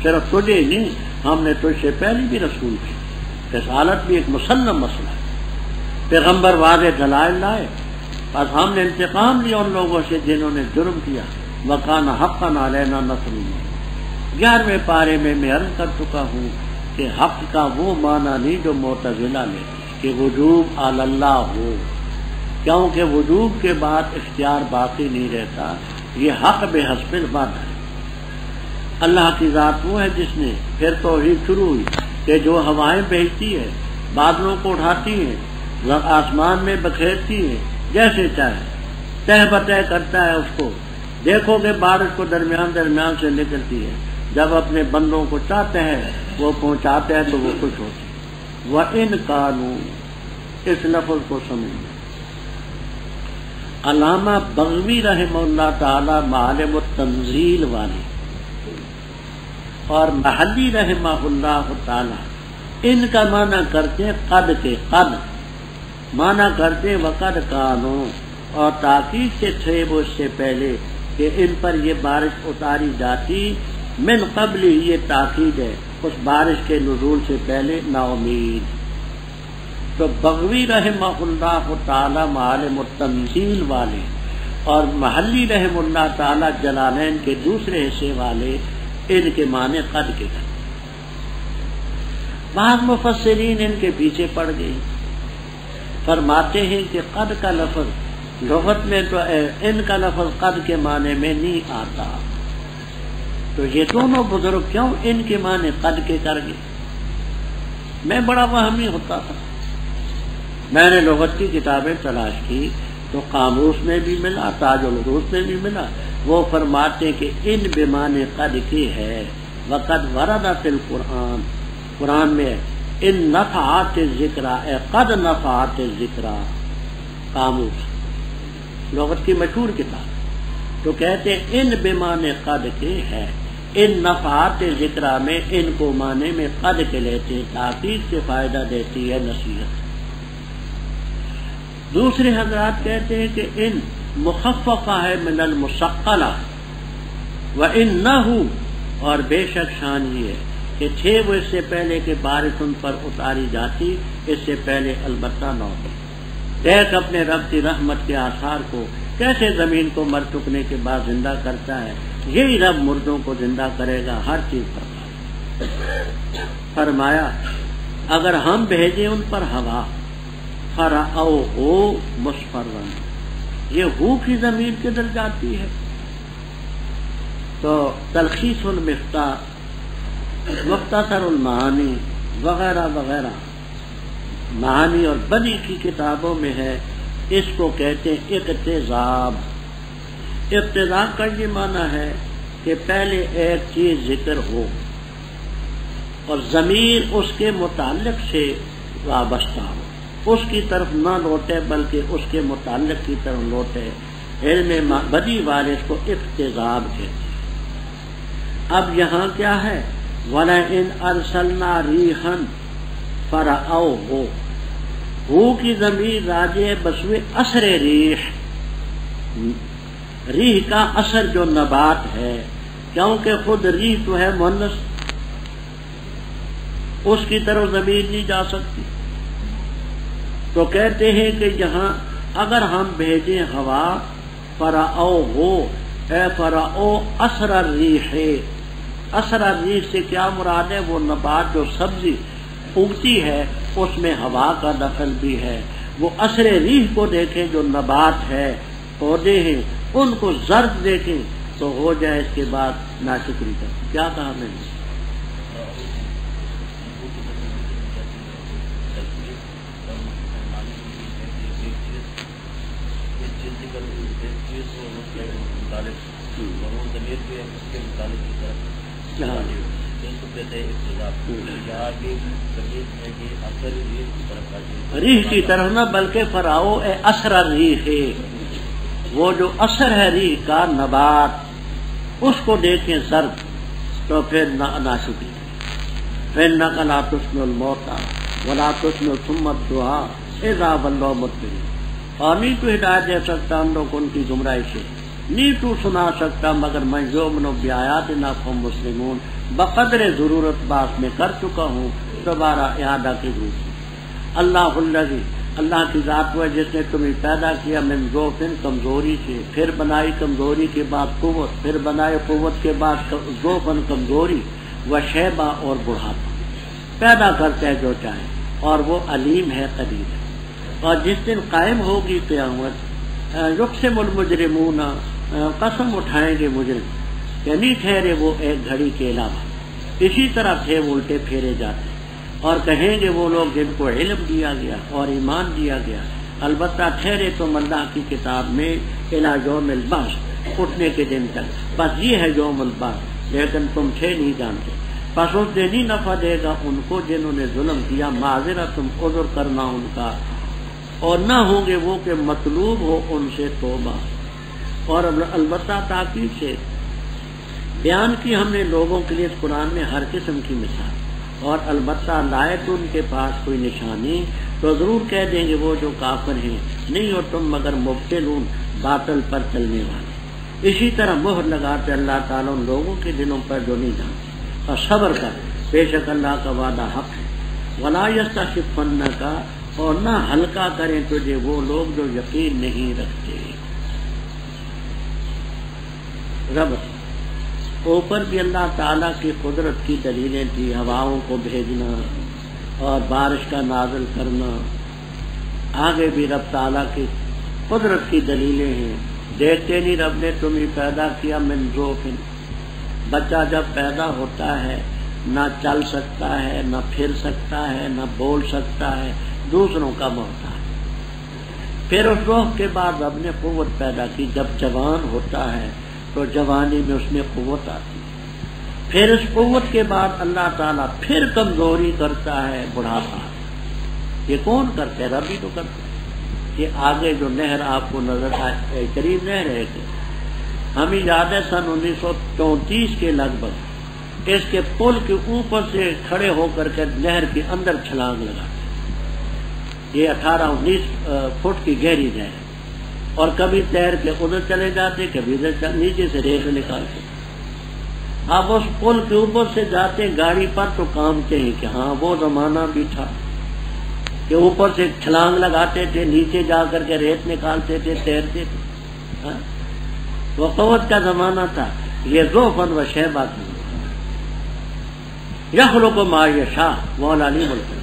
صرف تجھے نہیں، ہم نے تجھ سے پہلے بھی رسول بھیجے۔ رسالت بھی ایک مسلم مسئلہ ہے، پیغمبر واضح دلائل لائے، بس ہم نے انتقام لیا ان لوگوں سے جنہوں نے جرم کیا۔ وَكَانَ حَقًّا عَلَيْنَا نَصْرُ الْمُؤْمِنِينَ، 11ویں پارے میں عرض کر چکا ہوں کہ حق کا وہ معنی نہیں جو معتزلہ نے کہ وجوب علی اللہ ہو، کیونکہ وجوب کے بعد اختیار باقی نہیں رہتا، یہ حق بحسب الوضع ہے۔ اللہ کی ذات وہ ہے جس نے، پھر توحید شروع ہوئی کہ جو ہوائیں بہتی ہے، بادلوں کو اٹھاتی ہیں، آسمان میں بکھیرتی ہیں، جیسے چاہے تہ بتہ کرتا ہے اس کو۔ دیکھو کہ بارش کو درمیان درمیان سے نکلتی ہے، جب اپنے بندوں کو چاہتے ہیں وہ پہنچاتے ہیں تو وہ خوش ہوتے ہیں۔ وَإِن كَانُوا، اس لفظ کو سمجھیں۔ علامہ بغوی رحمہ اللہ تعالی معالم التنزیل والے اور محلی رحمہ اللہ تعالی ان کا معنی کرتے ہیں قد کے، قد معنی کرتے ہیں وقد کانو، اور تاکید سے تھے وہ اس سے پہلے کہ ان پر یہ بارش اتاری جاتی، من قبل، یہ تاکید ہے اس بارش کے نزول سے پہلے نا امید۔ تو بغوی رحمہ اللہ تعالی معالم التنزیل والے اور محلی رحمہ اللہ تعالی جلالین کے دوسرے حصے والے ان کے معنی قد کے کرتے۔ بعض مفسرین ان کے پیچھے پڑ گئے، فرماتے ہیں کہ قد کا لفظ لغت میں تو ان کا لفظ قد کے معنی میں نہیں آتا، تو یہ دونوں بزرگ کیوں ان کے معنی قد کے کر گئے؟ میں بڑا وہمی ہوتا تھا، میں نے لغت کی کتابیں تلاش کی تو قاموس میں بھی ملا، تاج العروض میں بھی ملا، وہ فرماتے کہ ان بمعنی قد کے ہے۔ وقد ورد فی القرآن، قرآن میں ان نفعات الذکر، قد نفعات الذکر، قاموس لغت کی مشہور کتاب، تو کہتے ہیں ان بمعنی قد کے ہے، ان نفعات ذکر میں ان کو معنی میں قد کے لیتے ہیں، تحقیق سے فائدہ دیتی ہے، نصیحت۔ دوسرے حضرات کہتے ہیں کہ ان مخففہ ہے من المثقلہ، وَإِنَّهُ، اور بے شک شان یہ ہے کہ تھے وہ اس سے پہلے کہ بارش ان پر اتاری جاتی، اس سے پہلے البتہ نہ ہوتی۔ دیکھ اپنے رب کی رحمت کے آثار کو، کیسے زمین کو مر چکنے کے بعد زندہ کرتا ہے، یہی رب مردوں کو زندہ کرے گا، ہر چیز پر۔ فرمایا اگر ہم بھیجیں ان پر ہوا، فَرَأَوْهُ مُصْفَرًّا، یہ ہو کی ضمیر کدھر جاتی ہے؟ تو تلخیص المفتاح، مختصر المعانی وغیرہ وغیرہ معانی اور بدی کی کتابوں میں ہے، اس کو کہتے ہیں اقتضاب۔ اقتضاب کا یہ معنی ہے کہ پہلے ایک چیز ذکر ہو اور ضمیر اس کے متعلق سے وابستہ ہو، اس کی طرف نہ لوٹے بلکہ اس کے متعلق کی طرف لوٹے۔ علم بدی والے اس کو اقتضاب کہتے ہیں۔ اب یہاں کیا ہے؟ وَلَئِنْ أَرْسَلْنَا رِيحًا فَرَأَوْهُ، ہو کی ضمیر راجع بسوے اثر ریح، ریح کا اثر جو نبات ہے، کیونکہ خود ریح تو ہے مؤنث، اس کی طرف ضمیر نہیں جا سکتی، تو کہتے ہیں کہ یہاں اگر ہم بھیجیں ہوا، فَرَأَوْهُ، اے فَرَأَوْ اثر الریح، اثر الریح سے کیا مراد ہے؟ وہ نبات جو سبزی اگتی ہے اس میں ہوا کا دخل بھی ہے، وہ اثر ریح کو دیکھیں جو نبات ہے، پودے ہیں، ان کو زرد دیکھیں تو ہو جائے، اس کے بعد ناشکری کا کیا کہا میں نے؟ ریح کی طرف نہ بلکہ فراؤ اے اثر ریح، وہ جو اثر ہے ریح کا نبات، اس کو دیکھیں زرد، تو پھر ناشکری فإنک لا تسمع الموتى ولا تسمع ثم الدعاء اذا ولوا مدبرین، اور نہیں تو ہدایت دے سکتا ان لوگ ان کی گمراہی سے، نہیں تو سنا سکتا مگر میں یؤمن بآیاتنا فهم مسلمون، بقدر ضرورت بات میں کر چکا ہوں، دوبارہ اعادہ کی ضرورت۔ اللہ الذی، اللہ کی ذات وہ ہے جس نے تمہیں پیدا کیا من ضعف، کمزوری سے، پھر بنائی کمزوری کے بعد قوت، پھر بنائے قوت کے بعد ضعف کمزوری، و شیبہ اور بڑھاپا، پیدا کرتا ہے جو چاہے، اور وہ علیم ہے قدیر ہے۔ اور جس دن قائم ہوگی قیامت، یقسم المجرمون، قسم اٹھائیں گے مجرم کہ نہیں ٹھہرے وہ ایک گھڑی کے علاوہ، اسی طرح تھے وہ الٹے پھیرے جاتے، اور کہیں گے وہ لوگ جن کو علم دیا گیا اور ایمان دیا گیا، البتہ ٹھہرے تم اللہ کی کتاب میں الی یوم البعث، اٹھنے کے دن تک، بس یہ ہے یوم البعث، لیکن تم تھے نہیں جانتے، پس اس دن ہی نفع دے گا ان کو جنہوں نے ظلم کیا، معذرت تم عذر کرنا ان کا، اور نہ ہوں گے وہ کہ مطلوب ہو ان سے توبہ۔ اور البتہ تاکید سے بیان کی ہم نے لوگوں کے لیے اس قرآن میں ہر قسم کی مثال، اور البتہ لائے تو ان کے پاس کوئی نشانی تو ضرور کہہ دیں گے وہ جو کافر ہیں، نہیں ہو تم مگر مبتلون، باطل پر چلنے والے۔ اسی طرح مہر لگاتے اللہ تعالیٰ ان لوگوں کے دلوں پر جو نہیں جانتے، اور صبر کر، بے شک اللہ کا وعدہ حق ہے۔ ولا یستخفنک، اور نہ ہلکا کریں تجھے وہ لوگ جو یقین نہیں رکھتے۔ رب اوپر بھی اللہ تعالیٰ کی قدرت کی دلیلیں تھی، ہواؤں کو بھیجنا اور بارش کا نازل کرنا، آگے بھی رب تعالیٰ کی قدرت کی دلیلیں ہیں۔ دیکھتے نہیں رب نے تمہیں پیدا کیا من ضعف، بچہ جب پیدا ہوتا ہے نہ چل سکتا ہے، نہ پھر سکتا ہے، نہ بول سکتا ہے، دوسروں کا محتاج۔ پھر اس ضعف کے بعد رب نے قوت پیدا کی، جب جوان ہوتا ہے تو جوانی میں اس میں قوت آتی ہے، پھر اس قوت کے بعد اللہ تعالیٰ پھر کمزوری کرتا ہے، بڑھاپا۔ یہ کون کرتے ہے؟ رب ہی تو کرتے ہے۔ یہ آگے جو نہر آپ کو نظر آئے، قریب نہر ہے کہ ہمیں یاد ہے سن 1934 کے لگ بھگ اس کے پل کے اوپر سے کھڑے ہو کر کے نہر کے اندر چھلانگ لگاتے، یہ 18-19 فٹ کی گہری نہر، اور کبھی تیر کے ادھر چلے جاتے، کبھی ادھر نیچے سے ریت نکالتے۔ اب اس پل کے اوپر سے جاتے گاڑی پر تو کامتے ہیں کہ ہاں وہ زمانہ بھی تھا کہ اوپر سے چھلانگ لگاتے تھے، نیچے جا کر کے ریت نکالتے تھے، تیرتے تھے، وہ قوت کا زمانہ تھا۔ یہ ذوفن و شیبہ تھا۔ یخلق ما یشاء وهو العلیم القدیر۔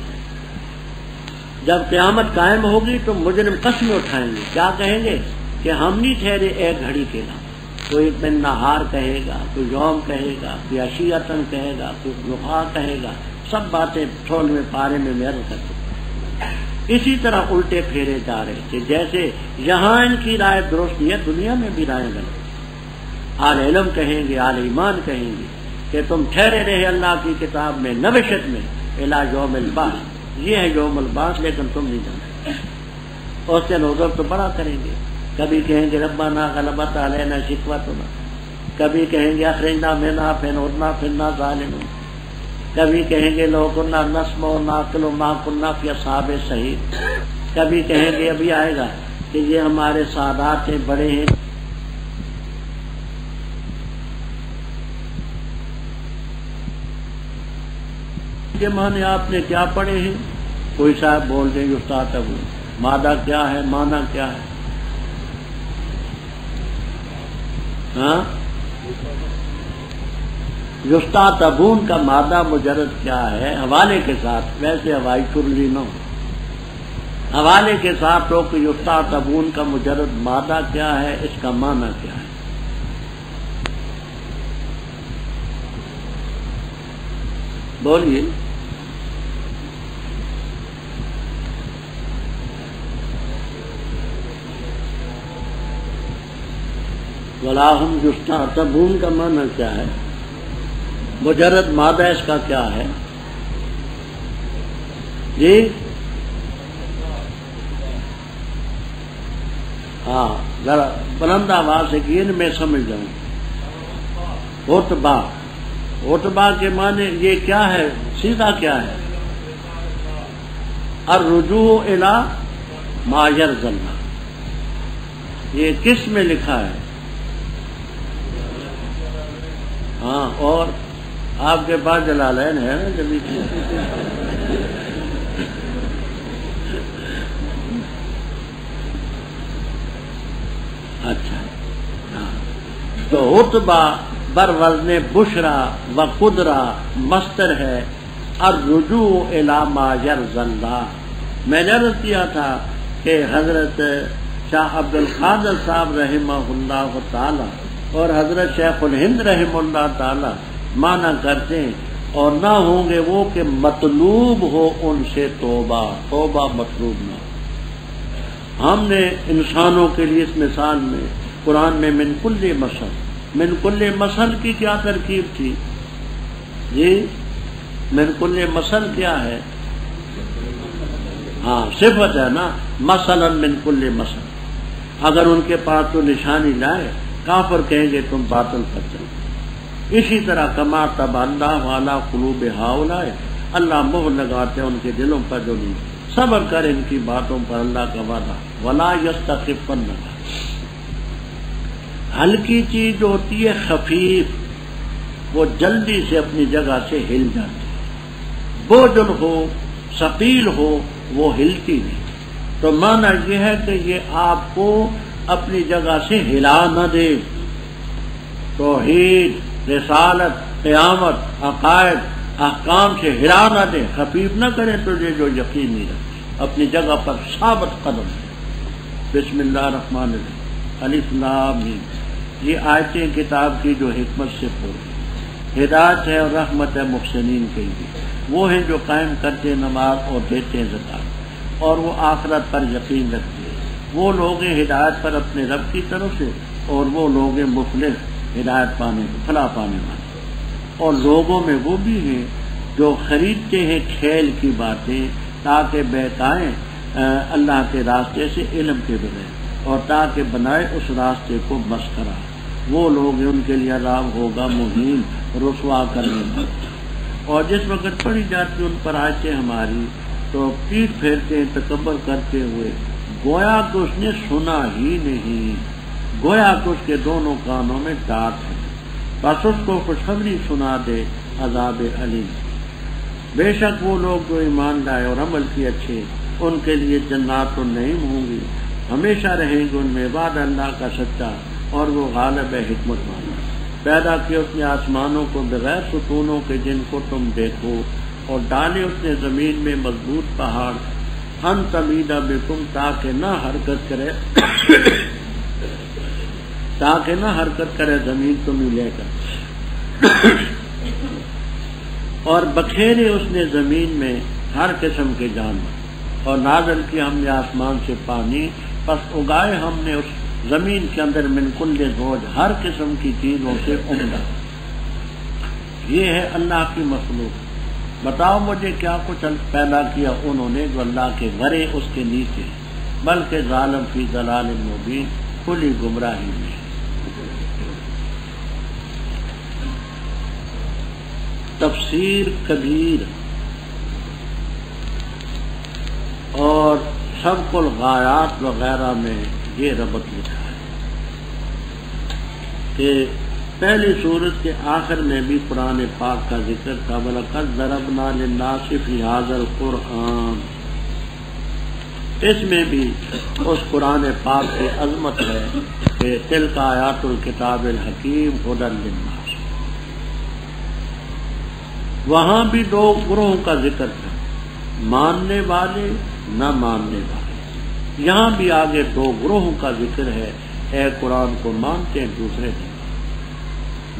جب قیامت قائم ہوگی تو مجرم قسمیں اٹھائیں گے، کیا کہیں گے کہ ہم نہیں ٹھہرے ایک گھڑی کے علاوہ۔ کوئی بن نہار کہے گا، کوئی یوم کہے گا، کوئی عشیتن کہے گا، کوئی ضحیٰ کہے گا، سب باتیں 16ویں پارے میں عرض کرتے۔ اسی طرح الٹے پھیرے جا رہے تھے، جیسے یہاں ان کی رائے درست ہے، دنیا میں بھی رائے غلط۔ اہل علم کہیں گے، اہل ایمان کہیں گے کہ تم ٹھہرے رہے اللہ کی کتاب میں، نوشت میں، الی یوم البعث، یہ ہے یوم البعث، لیکن تم نہیں جانتے۔ اور سے عذر تو بڑا کریں گے، کبھی کہیں گے ربنا غلبت علینا شقوتنا، کبھی کہیں گے اخرجنا منها فإنا كنا ظالمون، کبھی کہیں گے لو كنا نسمع ونعقل ما كنا في اصحاب السعیر، کبھی کہیں گے ابھی آئے گا کہ یہ ہمارے سادات ہیں، بڑے ہیں۔ کے معنی آپ نے کیا پڑھے ہیں؟ کوئی صاحب بول دیں گے استاد ابو، مادہ کیا ہے، معنی کیا ہے؟ ہاں، یستعتبون کا مادہ مجرد کیا ہے؟ حوالے کے ساتھ، ویسے ہوائی چرلی نہ ہو، حوالے کے ساتھ ہو کہ یستعتبون کا مجرد مادہ کیا ہے، اس کا معنی کیا ہے؟ بولیے۔ ولاہم یستعتبون کا معنی کیا ہے؟ مجرد مادہ اس کا کیا ہے؟ جی ہاں، ذرا بلند آواز سے کہ ان میں سمجھ جاؤں۔ رتبہ، عتبہ کے معنی یہ کیا ہے، سیدھا کیا ہے؟ الرجوع الی ما یرضی اللہ. یہ کس میں لکھا ہے؟ ہاں، اور آپ کے پاس جلالین ہے نا جبھی. اچھا، تو عتبہ بر وزن بشرا و قدرا مصدر ہے الرجوع الی ما یرضی اللہ. میں نے عرض کیا تھا کہ حضرت شاہ عبد القادر صاحب رحمہ اللہ تعالی اور حضرت شیخ الہند رحمہ اللہ تعالی مانا کرتے ہیں، اور نہ ہوں گے وہ کہ مطلوب ہو ان سے توبہ، توبہ مطلوب نہ ہو. ہم نے انسانوں کے لیے اس مثال میں قرآن میں من کل مثل، من کل مثل کی کیا ترکیب تھی جی؟ من کل مثل کیا ہے؟ ہاں صفت ہے نا، مثلا من کل مثل. اگر ان کے پاس تو نشانی لائے، کافر کہیں گے تم باطل پر چلو. اسی طرح کما طبع اللہ علی قلوب ہؤلاء، اللہ مہر لگاتے ہیں ان کے دلوں پر جو نہیں صبر کر ان کی باتوں پر اللہ کا وعدہ. ولا یستخفنک، ہلکی چیز جو ہوتی ہے خفیف، وہ جلدی سے اپنی جگہ سے ہل جاتی ہے. بوجھل ہو، ثقیل ہو، وہ ہلتی نہیں. تو معنی یہ ہے کہ یہ آپ کو اپنی جگہ سے ہلا نہ دے. توحید، رسالت، قیامت، عقائد، احکام سے ہلا نہ دے، خفیف نہ کرے تجھے جو یقین نہیں رکھتے، اپنی جگہ پر ثابت قدم ہے. بسم اللہ الرحمن الرحیم، الف لام میم. یہ آیتیں کتاب کی جو حکمت سے پوری ہدایت ہے اور رحمت ہے محسنین کے لیے. وہ ہیں جو قائم کرتے ہیں نماز اور دیتے ہیں زکات، اور وہ آخرت پر یقین رکھتے ہیں. وہ لوگ ہیں ہدایت پر اپنے رب کی طرف سے، اور وہ لوگ ہیں مفلح، ہدایت پانے، فلاح پانے والے. اور لوگوں میں وہ بھی ہیں جو خریدتے ہیں کھیل کی باتیں تاکہ بہکائیں اللہ کے راستے سے علم کے بغیر، اور تاکہ بنائے اس راستے کو مسخرہ. وہ لوگ ان کے لیے عذاب ہوگا مہین، رسوا کرنے والا. اور جس وقت پڑھی جاتی ان پر آیتیں ہماری تو پیٹ پھیرتے ہیں تکبر کرتے ہوئے، گویا کہ اس نے سنا ہی نہیں، گویا کہ اس کے دونوں کانوں میں ڈانٹ ہے. بس اس کو خوشخبری سنا دے عذاب علیم. بے شک وہ لوگ جو ایمان لائے اور عمل کیے اچھے، ان کے لیے جنات النعیم ہوں گی، ہمیشہ رہیں گے ان میں. وعدہ اللہ کا سچا، اور وہ غالب ہے حکمت والا. پیدا کیا اس نے آسمانوں کو بغیر ستونوں کے جن کو تم دیکھو، اور ڈالے اس نے زمین میں مضبوط پہاڑ، ان تمید بکم، تاکہ نہ حرکت کرے زمین تمہیں لے کر. اور بکھیرے اس نے زمین میں ہر قسم کے جانور، اور نازل کیا ہم نے آسمان سے پانی، پس اگائے ہم نے اس زمین کے اندر من کل زوج، ہر قسم کی چیزوں سے عمدہ. یہ ہے اللہ کی مخلوق. بتاؤ مجھے کیا کچھ پیدا کیا انہوں نے جو اللہ کے غرے اس کے نیچے، بلکہ ظالم فی ضلال مبین، کھلی گمراہی میں. تفسیر کبیر اور سبق الغایات وغیرہ میں یہ ربط لکھا ہے کہ پہلی سورت کے آخر میں بھی قرآن پاک کا ذکر تھا. وَلَقَدْ ضَرَبْنَا لِلنَّاسِ فِي هَذَا الْقُرْآنِ، اس میں بھی اس قرآن پاک کی عظمت ہے کہ تِلْكَ آیاتُ الْكِتَابِ الْحَكِيمِ هُدًى لِلنَّاسِ. وہاں بھی دو گروہوں کا ذکر تھا، ماننے والے، نہ ماننے والے. یہاں بھی آگے دو گروہوں کا ذکر ہے، ایک قرآن کو مانتے ہیں، دوسرے نہیں.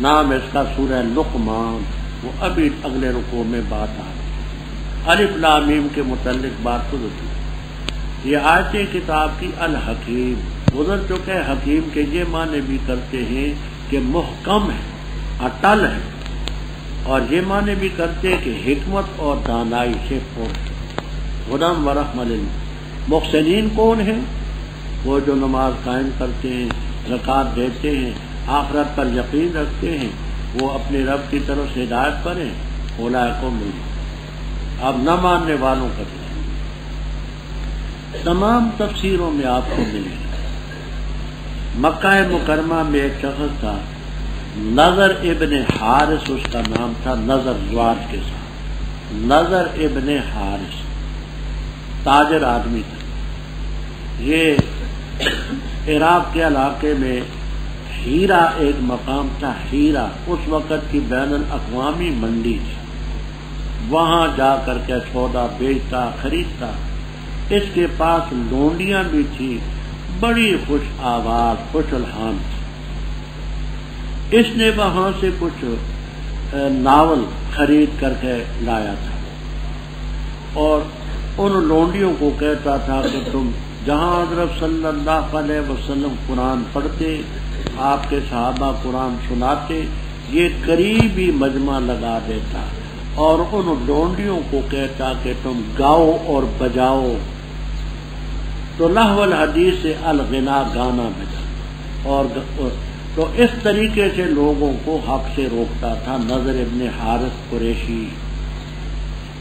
نام اس کا سورہ لقمان، وہ ابھی اگلے رکوع میں بات آ رہی. الف لام میم کے متعلق بات تو ہوتی. یہ آیت کتاب کی الحکیم گزر چکے. حکیم کے یہ معنی بھی کرتے ہیں کہ محکم ہے، اٹل ہے، اور یہ معنی بھی کرتے ہیں کہ حکمت اور دانائی سے پور. ہدی و رحمۃ للمحسنین. محسنین کون ہیں؟ وہ جو نماز قائم کرتے ہیں، زکات دیتے ہیں، آخرت پر یقین رکھتے ہیں، وہ اپنے رب کی طرف سے ہدایت پر ہیں، اولئک هم المفلحون۔ اب نہ ماننے والوں کا کیا؟ تمام تفسیروں میں آپ کو ملے گا۔ مکہ مکرمہ میں ایک شخص تھا، نضر ابن حارث اس کا نام تھا، نضر زواج کے ساتھ، نضر ابن حارث، تاجر آدمی تھا۔ یہ عراق کے علاقے میں ہیرا ایک مقام تھا، ہیرا اس وقت کی بین الاقوامی منڈی تھی، وہاں جا کر کے سودا بیچتا خریدتا۔ اس کے پاس لونڈیاں بھی تھی، بڑی خوش آواز خوش الحان تھی۔ اس نے وہاں سے کچھ ناول خرید کر کے لایا تھا اور ان لونڈیوں کو کہتا تھا کہ تم جہاں حضرت صلی اللہ علیہ وسلم قرآن پڑھتے، آپ کے صحابہ قرآن سناتے، یہ قریب ہی مجمع لگا دیتا اور ان لونڈیوں کو کہتا کہ تم گاؤ اور بجاؤ۔ تو لہو الحدیث سے الغنا، گانا بجا، اور تو اس طریقے سے لوگوں کو حق سے روکتا تھا۔ نضر ابن حارث قریشی،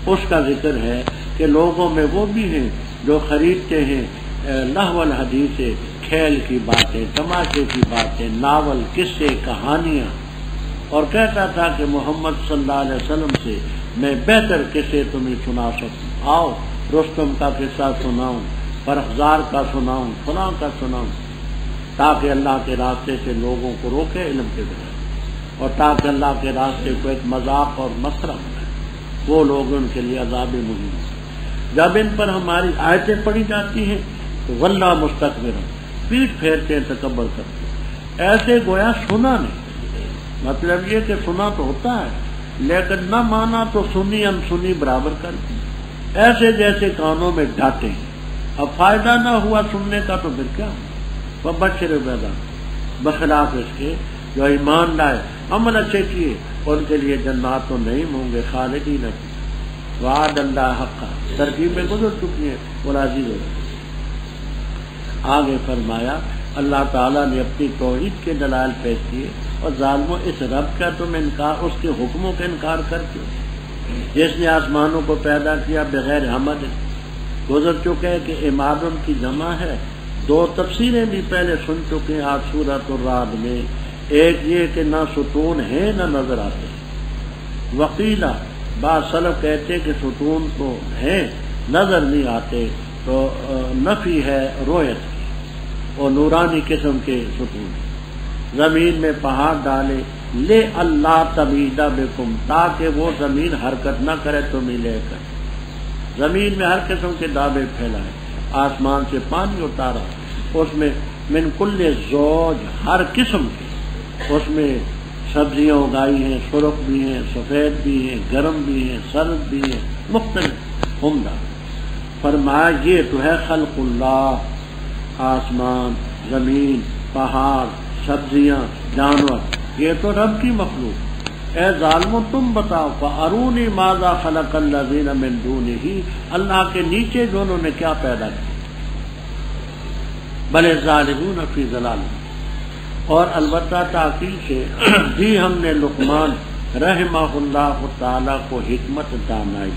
اس کا ذکر ہے کہ لوگوں میں وہ بھی ہیں جو خریدتے ہیں لہو الحدیث سے، کھیل کی باتیں، تماشے کی باتیں، ناول، قصے، کہانیاں، اور کہتا تھا کہ محمد صلی اللہ علیہ وسلم سے میں بہتر قصے تمہیں سنا سکوں، آؤ رستم کا قصہ سناؤں، فرخزار کا سناؤں، فلاں کا سناؤں، تاکہ اللہ کے راستے سے لوگوں کو روکے علم کے بغیر، اور تاکہ اللہ کے راستے کو ایک مذاق اور مسخرہ بنائے۔ وہ لوگ ان کے لیے عذاب مہین۔ جب ان پر ہماری آیتیں پڑھی جاتی ہیں تو واللہ مستکبر، پیٹھ پھیرتے ہیں، تکبر کرتے ہیں، ایسے گویا سنا نہیں۔ مطلب یہ کہ سنا تو ہوتا ہے لیکن نہ مانا تو سنی ان سنی برابر کر دی، ایسے جیسے کانوں میں ڈانٹے ہیں۔ اب فائدہ نہ ہوا سننے کا تو پھر کیا؟ وبشر عبادہ، بخلاف اس کے جو ایمان لائے، عمل اچھے کیے، ان کے لیے جنات تو نہیں ہوں گے خالدین فیہا، وعد اللہ حقا، ترکیبیں گزر چکی ہیں، وہ راضی ہو۔ آگے فرمایا اللہ تعالیٰ نے اپنی توحید کے دلائل پیش کیے، اور ظالموں اس رب کا تم انکار، اس کے حکموں کا انکار کرتے ہو جس نے آسمانوں کو پیدا کیا بغیر حمد۔ گزر چکے ہیں کہ اماد ان کی جمع ہے، دو تفسیریں بھی پہلے سن چکے ہیں آج سورۃ الرعد میں۔ ایک یہ کہ نہ ستون ہے نہ نظر آتے، وقیلہ بعض سلف کہتے کہ ستون تو ہیں نظر نہیں آتے، تو نفی ہے رویت کی، اور نورانی قسم کے ستون۔ زمین میں پہاڑ ڈالے لے اللہ تمیدہ بکم، تاکہ وہ زمین حرکت نہ کرے تمہیں لے کر، زمین میں ہر قسم کے دعوے پھیلائے، آسمان سے پانی اتارا، اس میں من کل زوج، ہر قسم کی، اس میں سبزیاں اگائی ہیں، سرخ بھی ہیں، سفید بھی ہیں، گرم بھی ہیں، سرد بھی ہیں، مختلف عمدہ۔ فرمایا یہ تو ہے خلق اللہ، آسمان، زمین، پہاڑ، سبزیاں، جانور، یہ تو رب کی مخلوق۔ اے ظالموں تم بتاؤ فارونی ماذا خلق الذین من دونہ، اللہ کے نیچے جو انہوں نے کیا پیدا کیا، بل الظالمون فی ضلال۔ اور البتہ تاکید سے دی ہم نے لقمان رحمہ اللہ تعالیٰ کو حکمت دانائی،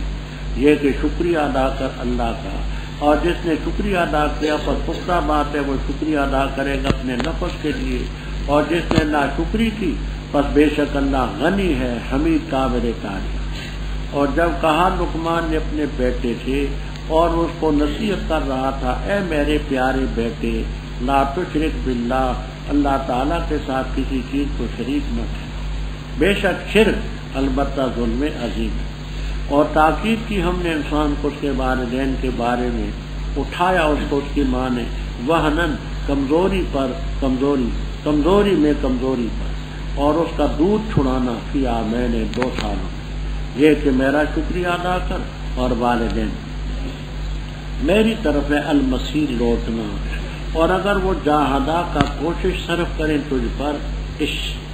یہ کہ شکریہ ادا کر اللہ کا، اور جس نے شکریہ ادا کیا پر پختہ بات ہے وہ شکریہ ادا کرے گا اپنے نفس کے لیے، اور جس نے ناشکری کی پس بے شک اللہ غنی ہے حمید قابل تعریف۔ اور جب کہا لقمان نے اپنے بیٹے سے اور اس کو نصیحت کر رہا تھا، اے میرے پیارے بیٹے لا تشرک باللہ، اللہ تعالیٰ کے ساتھ کسی چیز کو شریک نہ کرے، بے شک شرک البتہ ظلم عظیم ہے۔ اور تاکید کی ہم نے انسان کو اس کے والدین کے بارے میں، اٹھایا اس کو اس کی ماں نے وہنن، کمزوری پر کمزوری میں کمزوری پر، اور اس کا دودھ چھڑانا کیا میں نے 2 سالوں، یہ کہ میرا شکریہ ادا کر، اور والدین میری طرف ہے المصیر لوٹنا۔ اور اگر وہ جاہدہ کا کوشش صرف کریں تجھ پر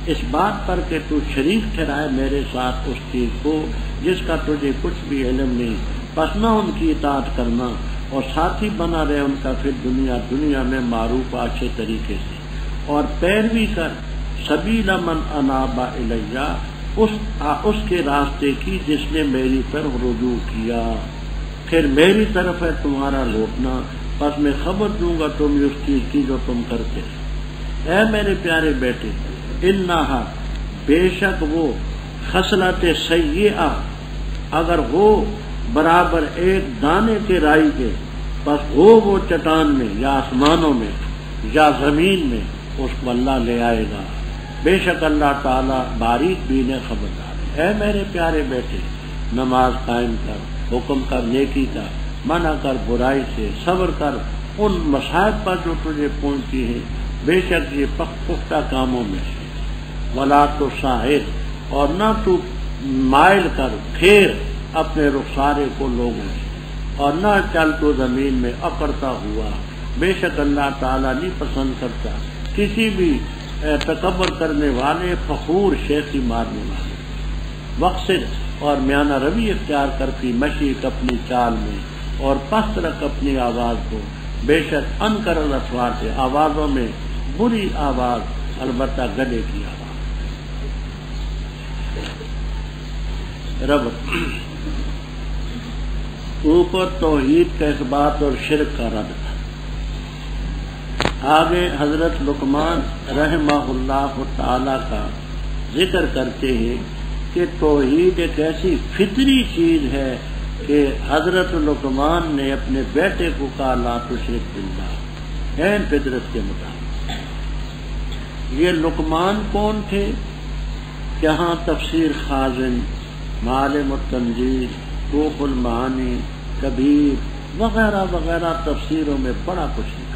اس بات پر کہ تو شریک ٹھہرائے میرے ساتھ اس چیز کو جس کا تجھے کچھ بھی علم نہیں، پس نہ ان کی اطاعت کرنا، اور ساتھی بنا رہے ان کا پھر دنیا میں معروف اچھے طریقے سے، اور پیروی کر سبیل من اناب الیہ، اس کے راستے کی جس نے میری طرف رجوع کیا، پھر میری طرف ہے تمہارا لوٹنا، پس میں خبر دوں گا تمہیں اس چیز کی جو تم کرتے ہیں۔ اے میرے پیارے بیٹے، انہا بے شک وہ خصلت سیئہ اگر ہو برابر ایک دانے کے رائی کے، بس ہو وہ چٹان میں یا آسمانوں میں یا زمین میں، اس کو اللہ لے آئے گا۔ بے شک اللہ تعالیٰ باریک بین خبردار ہے۔ اے میرے پیارے بیٹے، نماز قائم کر، حکم کر نیکی کا، منع کر برائی سے، صبر کر ان مصائب پر جو تجھے پہنچتی ہے، بے شک یہ پختہ کاموں میں سے۔ ولا تصاعد، اور نہ تو مائل کر پھیر اپنے رخسارے کو لوگوں سے، اور نہ چل تو زمین میں اکڑتا ہوا، بے شک اللہ تعالیٰ نہیں پسند کرتا کسی بھی تکبر کرنے والے، فخور شیخی مارنے والے۔ مقصد اور میانہ روی اختیار کر کی مشیق اپنی چال میں، اور پست رکھ اپنی آواز کو، بے شک انکر الاصوات، آوازوں میں بری آواز، البتہ گدے کی آواز۔ رب اوپر توحید کا اثبات اور شرک کا رد تھا۔ آگے حضرت لقمان رحمہ اللہ تعالی کا ذکر کرتے ہیں کہ توحید ایک ایسی فطری چیز ہے کہ حضرت لقمان نے اپنے بیٹے کو کہا لا تشرک باللہ، عین فطرت کے مطابق۔ یہ لقمان کون تھے؟ جہاں تفسیر خازن، معالم التنزیل، روح المعانی، کبیر وغیرہ وغیرہ تفسیروں میں بڑا کچھ لکھا۔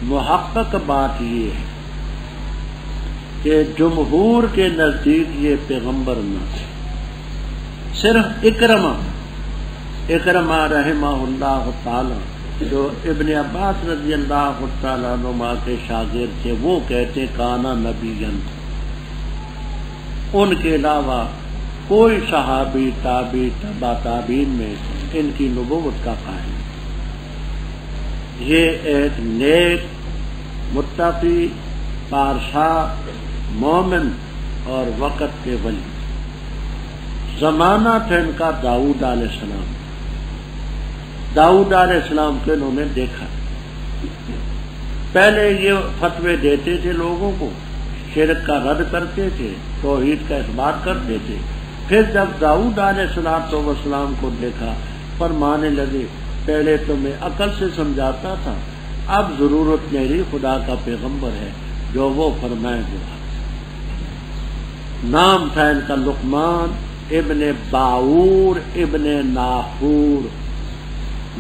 محقق بات یہ ہے کہ جمہور کے نزدیک یہ پیغمبر نہ تھے، صرف اکرمہ رحمہ اللہ تعالی جو ابن عباس رضی اللہ تعالیٰ عنہما کے شاگرد تھے، وہ کہتے کانا نبیًا، ان کے علاوہ کوئی صحابی، تابعی، تبع تابعین میں ان کی نبوت کا قائل۔ یہ ایک نیک، متقی، پارسا، مومن اور وقت کے ولی۔ زمانہ تھا ان کا داؤد علیہ السلام۔ داؤد علیہ السلام کو انہوں نے دیکھا، پہلے یہ فتوے دیتے تھے لوگوں کو، شرک کا رد کرتے تھے، توحید کا اثبات کرتے تھے۔ پھر جب داؤد علیہ السلام کو دیکھا، فرمانے لگے پہلے تو میں عقل سے سمجھاتا تھا، اب ضرورت میری خدا کا پیغمبر ہے، جو وہ فرمائے وہ۔ نام تھا ان کا لقمان ابن باور ابن ناحور،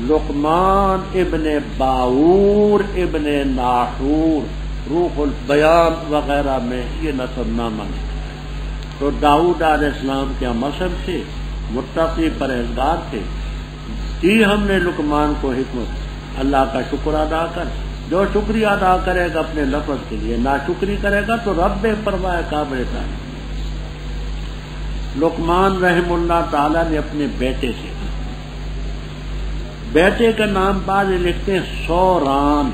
لقمان ابن باور ابن ناحور، روح البیان وغیرہ میں یہ نسب نامہ لکھا ہے۔ تو داؤد علیہ السلام کے مذہب سے متقی پرہیزگار تھے، دی ہم نے لقمان کو حکمت، اللہ کا شکر ادا کر، جو شکریہ ادا کرے گا اپنے لفظ کے لیے، ناشکری کرے گا تو رب پرواہ قابل تعالی۔ لقمان رحم اللہ تعالی نے اپنے بیٹے سے، بیٹے کا نام بعض لکھتے ہیں سوران،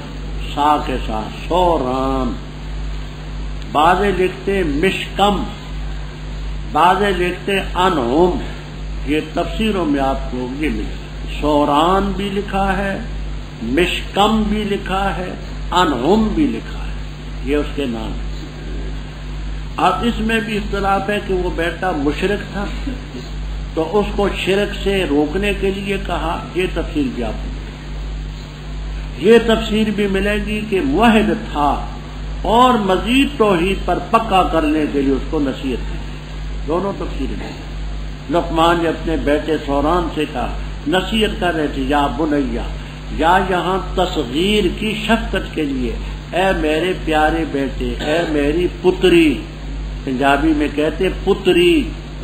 سا کے ساتھ سوران، بعض لکھتے ہیں مشکم، بعض لکھتے ہیں انہم۔ یہ تفسیروں میں آپ کو یہ ملے، سوران بھی لکھا ہے، مشکم بھی لکھا ہے، انہم بھی لکھا ہے، یہ اس کے نام ہے۔ اب اس میں بھی اختلاف ہے کہ وہ بیٹا مشرک تھا تو اس کو شرک سے روکنے کے لیے کہا، یہ تفسیر بھی آپ کو، یہ تفسیر بھی ملے گی کہ موحد تھا اور مزید توحید پر پکا کرنے کے لیے اس کو نصیحت کی، دونوں تفسیریں ہیں۔ لقمان نے اپنے بیٹے سوران سے کہا، نصیحت کر رہے تھے، یا بنیا، یا یہاں تصغیر کی شفقت کے لیے، اے میرے پیارے بیٹے، اے میری پتری، پنجابی میں کہتے پتری،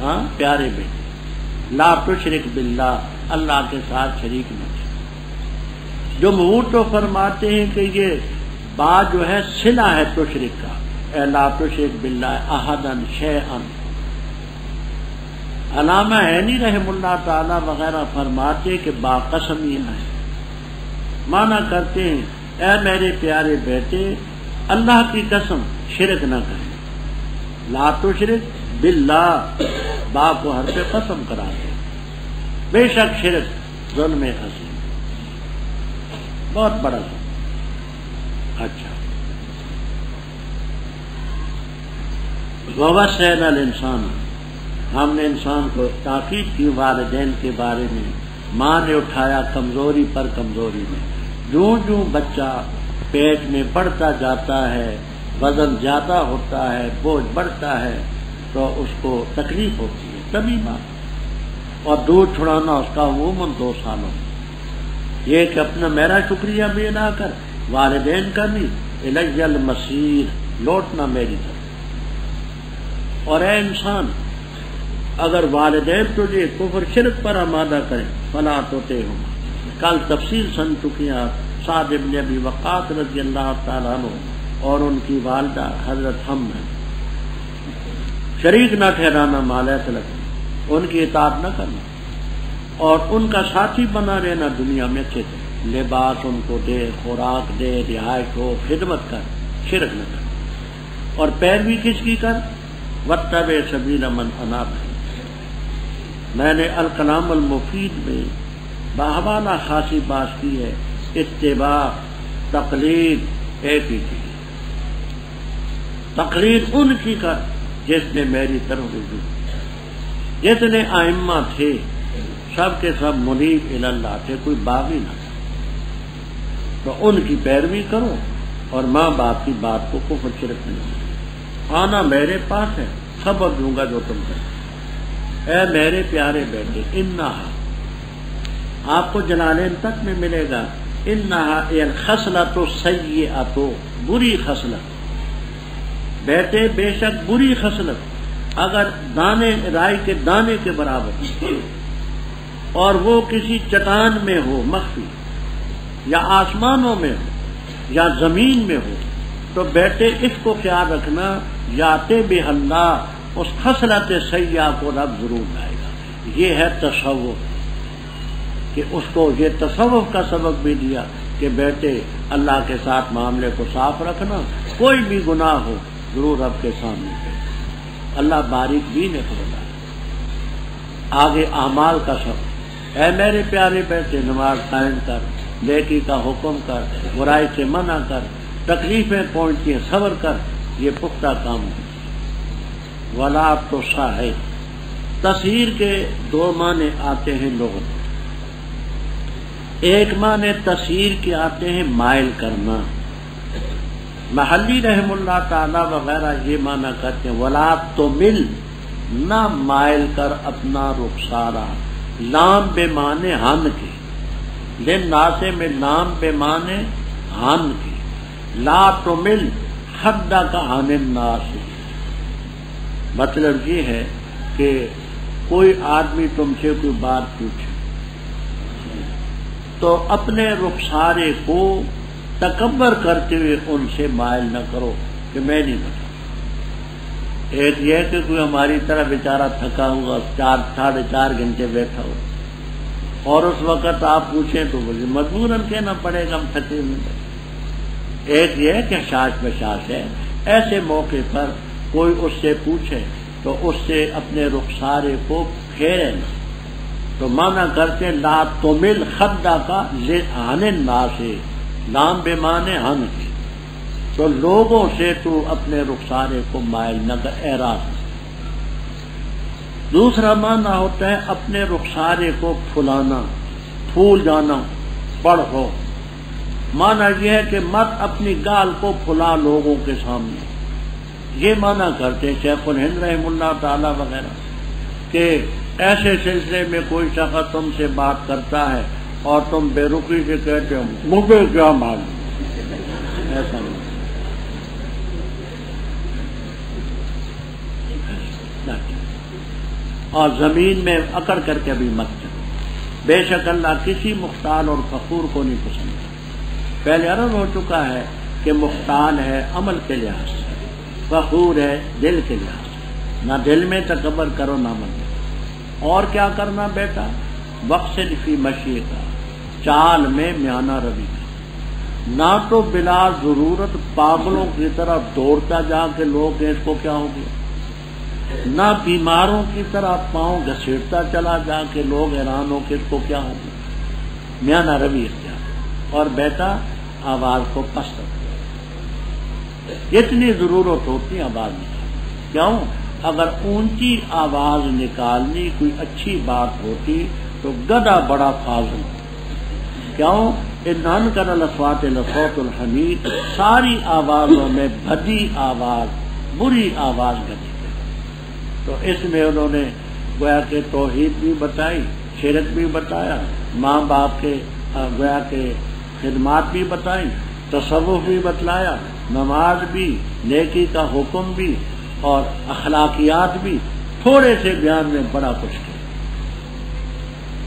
ہاں پیارے بیٹے، لا تشرک باللہ، اللہ کے ساتھ شریک نہ کر۔ جمہور تو فرماتے ہیں کہ یہ بات جو ہے صلہ ہے تشرک کا، اے لا تشرک باللہ احدن شیئا۔ علامہ عینی رحم اللہ تعالی وغیرہ فرماتے کہ با قسمیہ ہے، مانا کرتے ہیں اے میرے پیارے بیٹے، اللہ کی قسم شرک نہ کریں. لا تشرک باللہ، با کو ہر پہ قسم کراتے. بے شک شرک ظلم عظیم، بہت بڑا ظلم. اچھا، ووصینا الانسان، ہم نے انسان کو تاکید کی والدین کے بارے میں. ماں نے اٹھایا کمزوری پر کمزوری میں. جوں جوں بچہ پیٹ میں بڑھتا جاتا ہے، وزن زیادہ ہوتا ہے، بوجھ بڑھتا ہے، تو اس کو تکلیف ہوتی ہے تبھی ماں. اور دودھ چھڑانا اس کا عموماً 2 سالوں میں. یہ کہ اپنا میرا شکریہ بھی ادا کر، والدین کا بھی. الی المصیر، لوٹنا میری طرف. اور اے انسان، اگر والدین تجھے کفر شرک پر آمادہ کریں فلا تطعہما. کل تفصیل سن چکی ہیں سعد بن ابی وقاص رضی اللہ تعالیٰ عنہ اور ان کی والدہ حضرت حمنا. شریک نہ ٹھہرانا مالک لگنا، ان کی اطاعت نہ کرنا، اور ان کا ساتھی بنا رہنا دنیا میں اچھے تھے. لباس ان کو دے، خوراک دے، رہائش ہو، خدمت کر، شرک نہ کر. اور پیروی کس کی کر؟ واتبع سبیل من اناب. میں نے الکلام المفید میں بحوالہ خاصی بات کی ہے. اتباع، تقلید ایک ہی چیز. تقلید ان کی کر جس نے میری طرف رجوع. جتنے ائمہ تھے سب کے سب منیب الی اللہ تھے، کوئی باغی نہ تھا. تو ان کی پیروی کرو اور ماں باپ کی بات کو کفر شرک نہیں. آنا میرے پاس ہے، خبر دوں گا جو تم کرو. اے میرے پیارے بیٹے، انہا، آپ کو جلالین تک میں ملے گا. انہا الخصلۃ السیئۃ، بری خصلت. بیٹے بے شک بری خصلت اگر دانے رائی کے دانے کے برابر اور وہ کسی چٹان میں ہو مخفی، یا آسمانوں میں ہو یا زمین میں ہو، تو بیٹے اس کو خیال رکھنا، یاتے بے اللہ، اس خصلت سیئہ کو رب ضرور لائے گا. یہ ہے تصوف، کہ اس کو یہ تصوف کا سبق بھی دیا کہ بیٹے اللہ کے ساتھ معاملے کو صاف رکھنا، کوئی بھی گناہ ہو ضرور رب کے سامنے پہ. اللہ باریک دین ہے خدا. آگے اعمال کا سبق. اے میرے پیارے بیٹے، نماز قائم کر، نیکی کا حکم کر، برائی سے منع کر، تکلیفیں پہنچتی ہیں صبر کر، یہ پختہ کام ہے. ولا تصاحب، تصہیر کے 2 معنی آتے ہیں لغت میں. ایک معنی تصہیر کے آتے ہیں مائل کرنا. محلی رحم اللہ تعالی وغیرہ یہ معنی کرتے ہیں ولا تمل، نہ مائل کر اپنا رخسارہ. لام بے معنی ہن کے، لن ناسے میں لام بے معنی ہن کے. لا تمل خدہ کا ہن الناس. مطلب یہ ہے کہ کوئی آدمی تم سے کوئی بات پوچھے تو اپنے رخسارے کو تکبر کرتے ہوئے ان سے مائل نہ کرو کہ میں نہیں بتا. ایک یہ کہ کوئی ہماری طرح بیچارہ تھکا ہوا 4.5 گھنٹے بیٹھا ہو اور اس وقت آپ پوچھیں تو مجھے مجبوراً کہنا پڑے گا ہم تھکے ہوئے. ایک یہ کہ شاش بشاش ہے، ایسے موقع پر کوئی اس سے پوچھے تو اس سے اپنے رخسارے کو پھیرے نہ. تو مانا کرتے لا تمل خدہ کا ہن الناس، لام بے معنی ہن کے. تو لوگوں سے تو اپنے رخسارے کو مائل نہ کر، اعراض. دوسرا معنی ہوتا ہے اپنے رخسارے کو پھلانا، پھول جانا، پڑ ہو. معنی یہ ہے کہ مت اپنی گال کو پھلا لوگوں کے سامنے. یہ معنی کرتے شیخ الہند رحم اللہ تعالی وغیرہ کہ ایسے سلسلے میں کوئی شخص تم سے بات کرتا ہے اور تم بے رخی سے کہتے ہو مجھے کیا معلوم. ایسا نہیں. اور زمین میں اکڑ کر کے بھی مت چلو. بے شک اللہ کسی مختال اور فخور کو نہیں پسند. پہلے عرض ہو چکا ہے کہ مختال ہے عمل کے لحاظ سے، فخور ہے دل کے لحاظ سے. نہ دل میں تکبر کرو نہ من میں. اور کیا کرنا بیٹا؟ وقصد فی مشی کا، چال میں میانہ روی کا. نہ تو بلا ضرورت پاگلوں کی طرح دوڑتا جا کے لوگ اس کو کیا ہو گیا، نہ بیماروں کی طرح پاؤں گھسیٹتا چلا جا کے لوگ حیران ہو کہ اس کو کیا ہو گیا، میانہ روی اختیار، اور بیٹا آواز کو پست رکھتا، اتنی ضرورت ہوتی آواز نکالنے، کیوں؟ اگر اونچی آواز نکالنی کوئی اچھی بات ہوتی تو گدھا بڑا فاضل، کیوں؟ انہن کر الاصوات لصوت الحمید، ساری آوازوں میں بھدی آواز، بری آواز گدھے کی۔ تو اس میں انہوں نے گویا کہ توحید بھی بتائی، شرک بھی بتایا، ماں باپ کے گویا کہ خدمات بھی بتائی، تصوف بھی بتلایا، نماز بھی، نیکی کا حکم بھی، اور اخلاقیات بھی، تھوڑے سے بیان میں بڑا کچھ کیا۔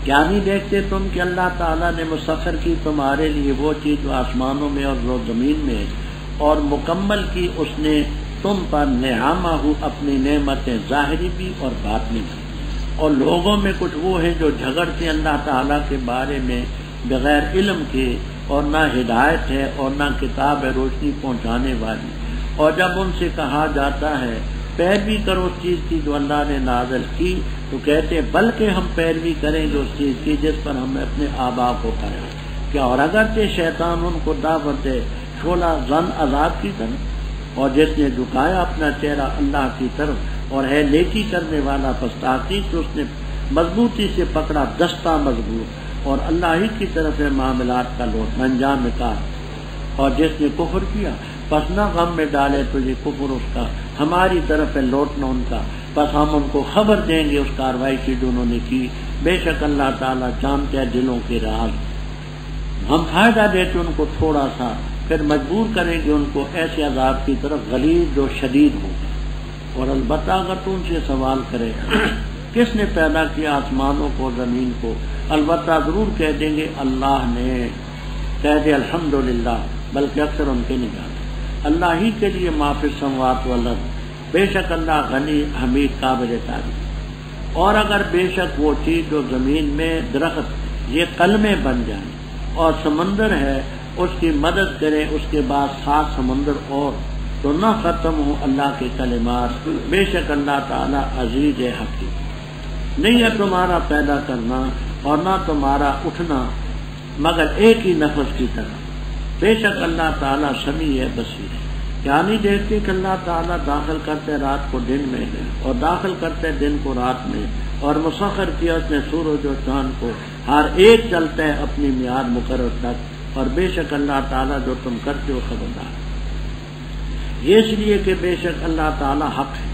کیا نہیں دیکھتے تم کہ اللہ تعالیٰ نے مسخر کی تمہارے لیے وہ چیز جو آسمانوں میں اور جو زمین میں، اور مکمل کی اس نے تم پر نعمہ اپنی نعمتیں ظاہری بھی اور باطنی بھی۔ اور لوگوں میں کچھ وہ ہیں جو جھگڑتے اللہ تعالیٰ کے بارے میں بغیر علم کے، اور نہ ہدایت ہے اور نہ کتاب ہے روشنی پہنچانے والی، اور جب ان سے کہا جاتا ہے پیروی کرو اس چیز کی جو اللہ نے نازل کی، تو کہتے ہیں بلکہ ہم پیروی کریں گے اس چیز کی جس پر ہم اپنے آبا کو کریں کیا، اور اگرچہ شیطان ان کو دعوت دے شعلہ زن عذاب کی طرف، اور جس نے جھکایا اپنا چہرہ اللہ کی طرف اور ہے نیکی کرنے والا پس تحقیق تو اس نے مضبوطی سے پکڑا دستہ مضبوط، اور اللہ ہی کی طرف ہے معاملات کا لوٹ انجام کا، اور جس نے کفر کیا پس نہ غم میں ڈالے تو یہ کفر اس کا ہماری طرف ہے لوٹنا ان کا، بس ہم ان کو خبر دیں گے اس کارروائی کی جو انہوں نے کی، بے شک اللہ تعالیٰ جانتے ہیں دلوں کے راز، ہم فائدہ دیتے ان کو تھوڑا سا، پھر مجبور کریں گے ان کو ایسے عذاب کی طرف غلیظ جو شدید ہوگا۔ اور البتہ اگر تو ان سے سوال کرے کس نے پیدا کیا آسمانوں کو زمین کو، البتہ ضرور کہہ دیں گے اللہ نے، کہہ دے الحمدللہ، بلکہ اکثر ان کے نہیں جانتے۔ اللہ ہی کے لیے ما فی السماوات والارض، بے شک اللہ غنی حمید قابل تعریف۔ اور اگر بے شک وہ چیز جو زمین میں درخت یہ قلمیں بن جائیں اور سمندر ہے اس کی مدد کریں، اس کے بعد 7 سمندر اور، تو نہ ختم ہو اللہ کے کلمات، بے شک اللہ تعالیٰ عزیز حکیم۔ نہیں ہے تمہارا پیدا کرنا اور نہ تمہارا اٹھنا مگر ایک ہی نفس کی طرح، بے شک اللہ تعالیٰ سمیع ہے بصیر ہے۔ کیا نہیں دیکھتے کہ اللہ تعالیٰ داخل کرتے رات کو دن میں اور داخل کرتے دن کو رات میں، اور مسخر کیا اس نے سورج و چاند کو، ہر ایک چلتا ہے اپنی میعاد مقرر تک، اور بے شک اللہ تعالیٰ جو تم کرتے ہو خبردار۔ یہ اس لیے کہ بے شک اللہ تعالیٰ حق ہے،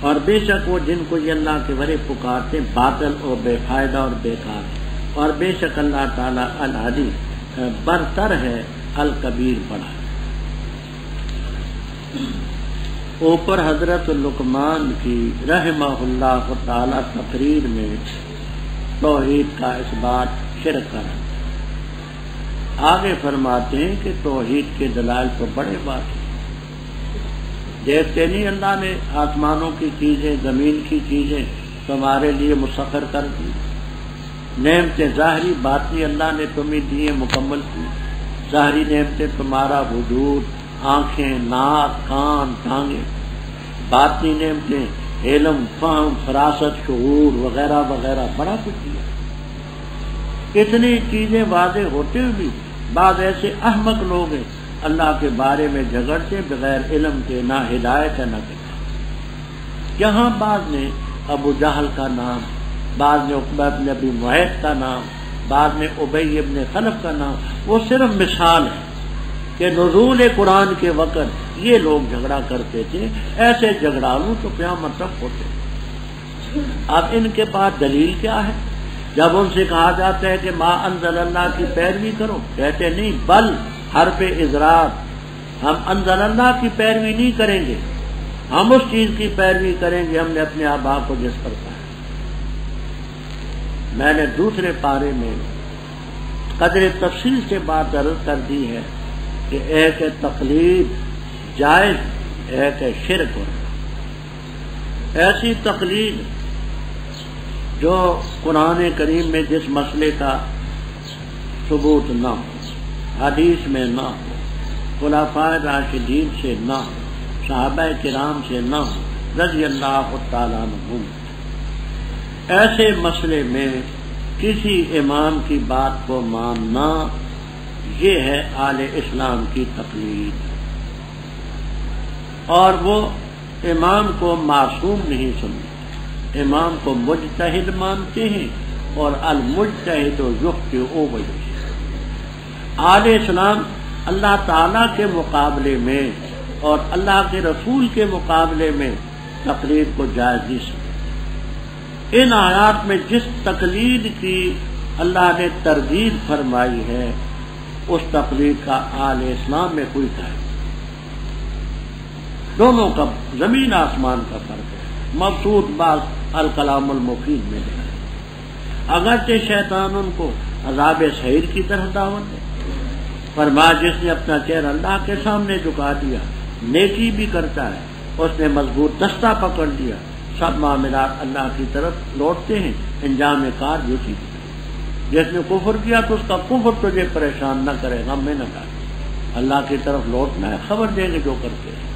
اور بے شک وہ جن کو یہ اللہ کے ورے پکارتے باطل اور بے فائدہ اور بیکار ہے، اور بے شک اللہ تعالیٰ العلی برتر ہے، الکبیر بڑا ہے۔ اوپر حضرت لقمان کی رحمہ اللہ تعالی تقریر میں توحید کا اس بات شرک کر، آگے فرماتے ہیں کہ توحید کے دلائل تو بڑے بات ہیں، دیکھتے نہیں اللہ نے آسمانوں کی چیزیں زمین کی چیزیں تمہارے لیے مسخر کر دی، نعمتیں ظاہری باطنی اللہ نے تمہیں دیے مکمل کی، ظاہری نعمتیں تمہارا وجود، آنکھیں، ناک، کان، ٹانگیں، باطنی نعمتیں علم، فہم، فراست، شعور وغیرہ وغیرہ بڑا کچھ دیا۔ اتنی چیزیں واضح ہوتے ہوئے بھی بعض ایسے احمق لوگ ہیں اللہ کے بارے میں جھگڑتے بغیر علم کے، نہ ہدایت ہے نہ کتاب۔ یہاں بعض نے ابو جہل کا نام، بعض نے عقبہ بن ابی معیط کا نام، بعض میں ابی ابن خلف کا نام، وہ صرف مثال ہے کہ نزول قرآن کے وقت یہ لوگ جھگڑا کرتے تھے، ایسے جھگڑالوں تو قیامت تک ہوتے۔ اب ان کے پاس دلیل کیا ہے؟ جب ان سے کہا جاتا ہے کہ ما انزل اللہ کی پیروی کرو، کہتے نہیں بل حرف اضرار، ہم انزل اللہ کی پیروی نہیں کریں گے، ہم اس چیز کی پیروی کریں گے ہم نے اپنے آبا کو جس پر کہا۔ میں نے دوسرے پارے میں قدر تفصیل سے بات عرض کر دی ہے کہ ایک ہے تقلید جائز، ایک ہے شرک ہو۔ ایسی تقلید جو قرآن کریم میں جس مسئلے کا ثبوت نہ ہو، حدیث میں نہ ہو، خلفائے راشدین سے نہ ہو، صحابہ کرام سے نہ ہو رضی اللہ تعالیٰ عنہم۔ ایسے مسئلے میں کسی امام کی بات کو ماننا یہ ہے اہل اسلام کی تقلید، اور وہ امام کو معصوم نہیں سمجھتے، امام کو مجتہد مانتے ہیں، اور المجتہد یخطئ وجہ اہل اسلام اللہ تعالیٰ کے مقابلے میں اور اللہ کے رسول کے مقابلے میں تقلید کو جائز نہیں سمجھتے۔ ان آیات میں جس تقلید کی اللہ نے ترغیب فرمائی ہے اس تقلید کا اہل اسلام میں کوئی فائدہ نہیں۔ دونوں کا زمین آسمان کا فرق ہے، مبسوط بعض الکلام المفید میں ہے۔ اگرچہ شیطان ان کو عذاب سعیر کی طرف دعوت ہے، فرمایا جس نے اپنا چہرہ اللہ کے سامنے جھکا دیا، نیکی بھی کرتا ہے، اس نے مضبوط دستہ پکڑ لیا، سب معاملات اللہ کی طرف لوٹتے ہیں، انجام کار بھی اسی کی۔ جس نے کفر کیا تو اس کا کفر تجھے پریشان نہ کرے، غم میں نہ ڈالے، اللہ کی طرف لوٹنا ہے، خبر دیں گے جو کرتے ہیں،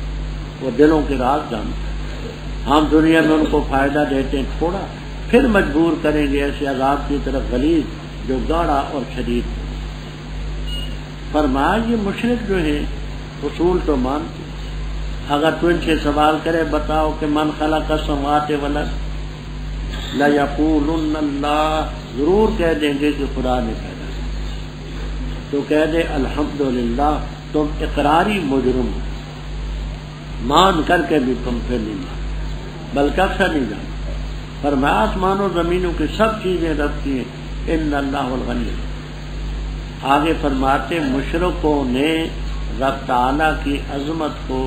وہ دلوں کے راز جانتے ہیں۔ ہم دنیا میں ان کو فائدہ دیتے ہیں تھوڑا، پھر مجبور کریں گے ایسے عذاب کی طرف غلیظ جو گاڑا اور شدید۔ فرمایا یہ مشرک جو ہیں اصول تو مانتے، اگر تو ان سے سوال کرے بتاؤ کہ من خلق السماوات والارض لیقولن اللہ، ضرور کہہ دیں گے کہ خدا نے پیدا کیا۔ تو کہہ دے الحمدللہ، تم اقراری مجرم مان کر کے بھی تم پھر نہیں مان، بلکہ اکثر نہیں جانتے۔ فرمایا آسمان و زمینوں کی سب چیزیں رب کی ہیں، ان اللہ الغنی۔ آگے فرماتے مشرکوں نے رب تعالیٰ کی عظمت کو،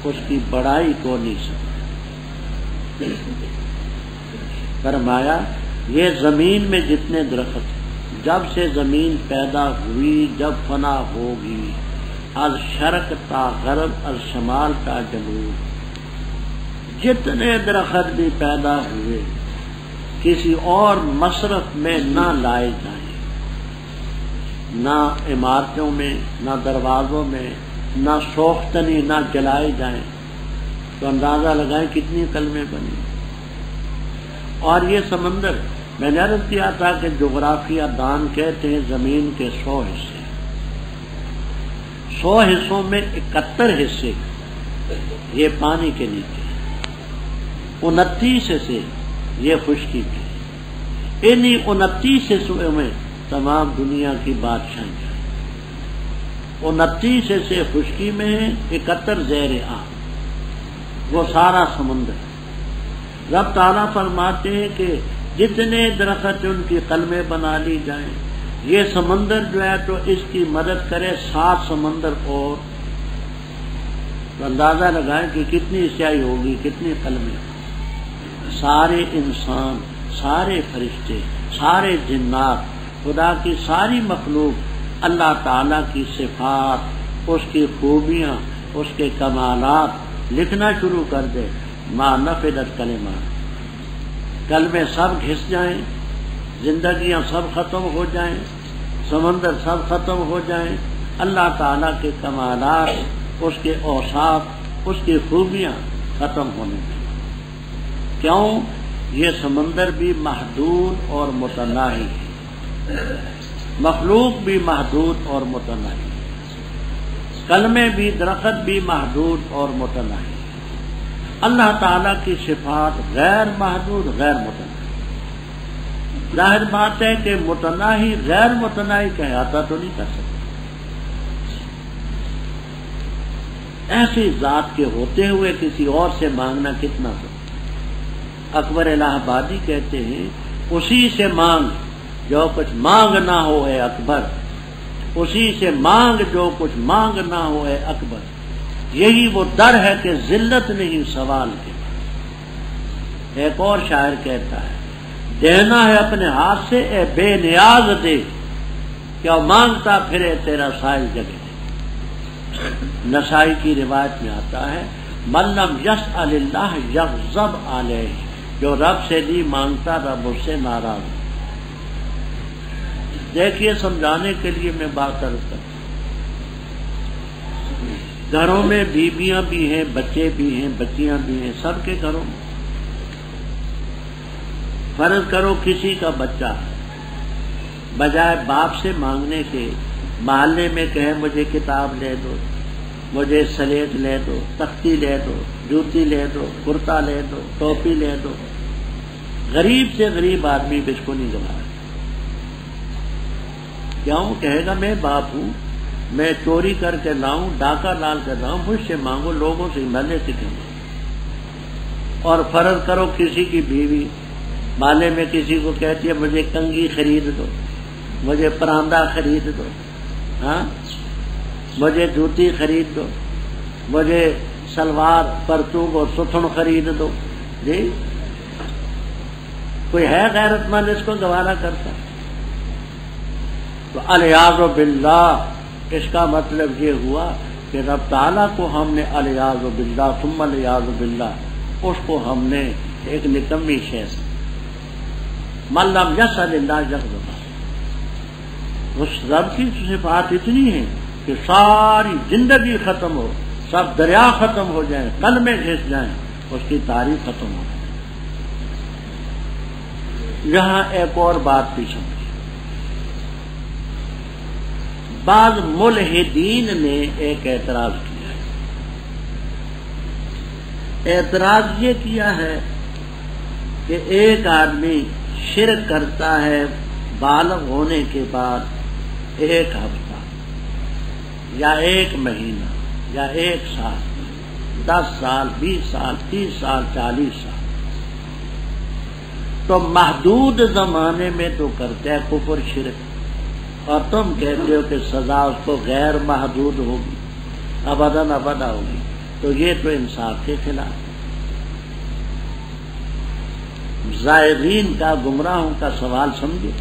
اس کی بڑائی کو نہیں سمجھا۔ فرمایا یہ زمین میں جتنے درخت ہیں، جب سے زمین پیدا ہوئی، جب فنا ہوگی، از شرق تا غرب، از شمال تا جنوب، جتنے درخت بھی پیدا ہوئے کسی اور مصرف میں نہ لائے جائیں، نہ عمارتوں میں، نہ دروازوں میں، نہ سوختنی، نہ جلائے جائیں، تو اندازہ لگائیں کتنی کلمیں بنی۔ اور یہ سمندر، میں نے عرض کیا تھا کہ جغرافیہ دان کہتے ہیں زمین کے 100 حصے، 100 حصوں میں 71 حصے یہ پانی کے نیچے، 29 حصے یہ خشکی کے، انہی 29 حصوں میں تمام دنیا کی بادشاہی ہیں، 29 حصے خشکی میں ہیں، 71 زیر آب، وہ سارا سمندر۔ رب تعالیٰ فرماتے ہیں کہ جتنے درخت ان کی قلمیں بنا لی جائیں، یہ سمندر جو ہے تو اس کی مدد کرے 7 سمندر اور، تو اندازہ لگائیں کہ کتنی سیاہی ہوگی، کتنی قلمیں۔ سارے انسان، سارے فرشتے، سارے جنات، خدا کی ساری مخلوق اللہ تعالیٰ کی صفات، اس کی خوبیاں، اس کے کمالات لکھنا شروع کر دے، ما نفدت کلمات، کلمے سب گھس جائیں، زندگیاں سب ختم ہو جائیں، سمندر سب ختم ہو جائیں، اللہ تعالیٰ کے کمالات، اس کے اوصاف، اس کی خوبیاں ختم ہونے لگیں۔ کیوں؟ یہ سمندر بھی محدود اور متناہی ہے، مخلوق بھی محدود اور متناہی، کلمے بھی، درخت بھی محدود اور متناہی۔ اللہ تعالیٰ کی صفات غیر محدود، غیر متناہی۔ ظاہر بات ہے کہ متناہی غیر متناہی کا احاطہ تو نہیں کر سکتا، ایسی ذات کے ہوتے ہوئے کسی اور سے مانگنا کتنا سکتا۔ اکبر الہ آبادی کہتے ہیں اسی سے مانگ جو کچھ مانگ نہ ہو اے اکبر، اسی سے مانگ جو کچھ مانگ نہ ہو اے اکبر، یہی وہ در ہے کہ ذلت نہیں سوال کے۔ ایک اور شاعر کہتا ہے دینا ہے اپنے ہاتھ سے اے بے نیاز دے، کیا مانگتا پھرے تیرا سائل جگہ۔ نسائی کی روایت میں آتا ہے من لم یسأل اللہ یغضب علیہ، جو رب سے نہیں مانگتا رب اس سے ناراض۔ دیکھیے سمجھانے کے لیے میں بات کرتا ہوں، گھروں میں بیویاں بھی ہیں، بچے بھی ہیں، بچیاں بھی ہیں، سب کے گھروں میں۔ فرض کرو کسی کا بچہ بجائے باپ سے مانگنے کے محلے میں کہے مجھے کتاب لے دو، مجھے سلیٹ لے دو، تختی لے دو، جوتی لے دو، کرتا لے دو، ٹوپی لے دو، غریب سے غریب آدمی بھی اس کو نہیں گوارا۔ کیوں؟ کہے گا میں باپ ہوں، میں چوری کر کے لاؤں، ڈاکہ ڈال کر لاؤں، مجھ سے مانگو، لوگوں سے محلے سے کہیں۔ اور فرض کرو کسی کی بیوی محلے میں کسی کو کہتی ہے مجھے کنگھی خرید دو، مجھے پراندہ خرید دو، ہاں مجھے جوتی خرید دو، مجھے سلوار پرتوب اور ستھن خرید دو، جی کوئی ہے غیرت مند اس کو گوارا کرتا؟ تو الیاذ باللہ اس کا مطلب یہ ہوا کہ رب تعالیٰ کو ہم نے الیاذ باللہ ثم الیاذ باللہ اس کو ہم نے ایک نکمی شے سے من لم یسأل اللہ یغضب۔ اس رب کی صفات اتنی ہیں کہ ساری زندگی ختم ہو، سب دریا ختم ہو جائیں، قلمیں گھس جائیں، اس کی تعریف ختم ہو جائے۔ یہاں ایک اور بات بھی سمجھ، بعض ملحدین نے ایک اعتراض کیا ہے۔ اعتراض یہ کیا ہے کہ ایک آدمی شرک کرتا ہے بالغ ہونے کے بعد 1 ہفتہ یا 1 مہینہ یا 1 سال، 10 سال، 20 سال، 30 سال، 40 سال، تو محدود زمانے میں تو کرتے ہیں کفر شرک، اور تم کہتے ہو کہ سزا اس کو غیر محدود ہوگی، ابداً ابدا ہوگی، تو یہ تو انصاف کے خلاف ہے۔ زائغین کا، گمراہوں کا سوال سمجھے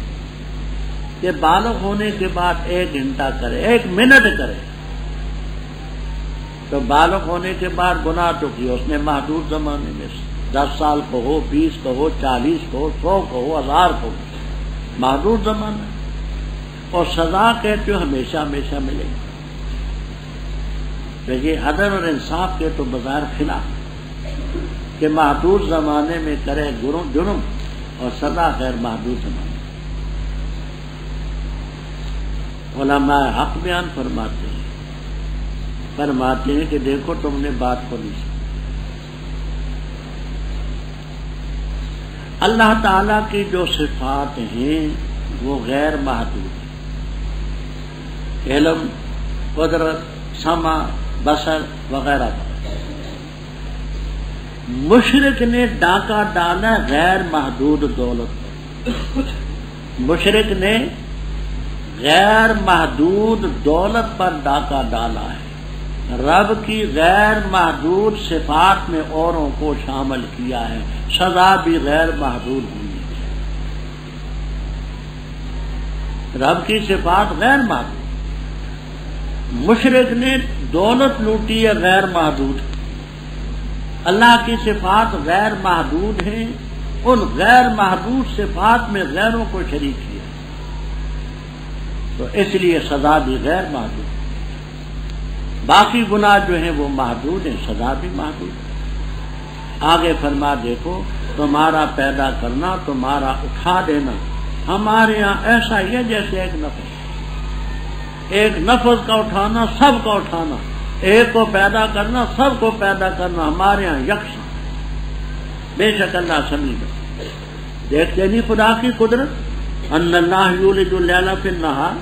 کہ بالغ ہونے کے بعد 1 گھنٹہ کرے، 1 منٹ کرے، تو بالغ ہونے کے بعد گناہ تو کیا اس نے محدود زمانے میں، 10 سال کو ہو، 20 کو ہو، 40 کو ہو، 100 کو ہو، 1000 کو ہو، محدود زمانہ، اور سزا کہتے ہو ہمیشہ ہمیشہ ملے گی۔ یہ عدل اور انصاف کے تو بظاہر خلاف کہ محدود زمانے میں کرے جرم اور سزا غیر محدود زمانے۔ علماء حق بیان فرماتے ہیں کہ دیکھو تم نے بات کو نہیں سمجھا۔ اللہ تعالی کی جو صفات ہیں وہ غیر محدود ہیں، علم، قدرت، سمع، بصر وغیرہ۔ مشرک نے ڈاکہ ڈالا غیر محدود دولت، مشرک نے غیر محدود دولت پر ڈاکہ ڈالا ہے، رب کی غیر محدود صفات میں اوروں کو شامل کیا ہے، سزا بھی غیر محدود ہوئی ہے۔ رب کی صفات غیر محدود، مشرک نے دولت لوٹی ہے غیر محدود، اللہ کی صفات غیر محدود ہیں، ان غیر محدود صفات میں غیروں کو شریک کیا، تو اس لیے سزا بھی غیر محدود۔ باقی گناہ جو ہیں وہ محدود ہیں، سزا بھی محدود۔ آگے فرما دیکھو تمہارا پیدا کرنا، تمہارا اٹھا دینا ہمارے ہاں ایسا ہی ہے جیسے ایک نفس کا اٹھانا، سب کا اٹھانا، ایک کو پیدا کرنا، سب کو پیدا کرنا ہمارے ہاں یکساں۔ بے شک اللہ سمیع، دیکھتے نہیں خدا کی قدرت، ان اللہ یولج اللیل فی النہار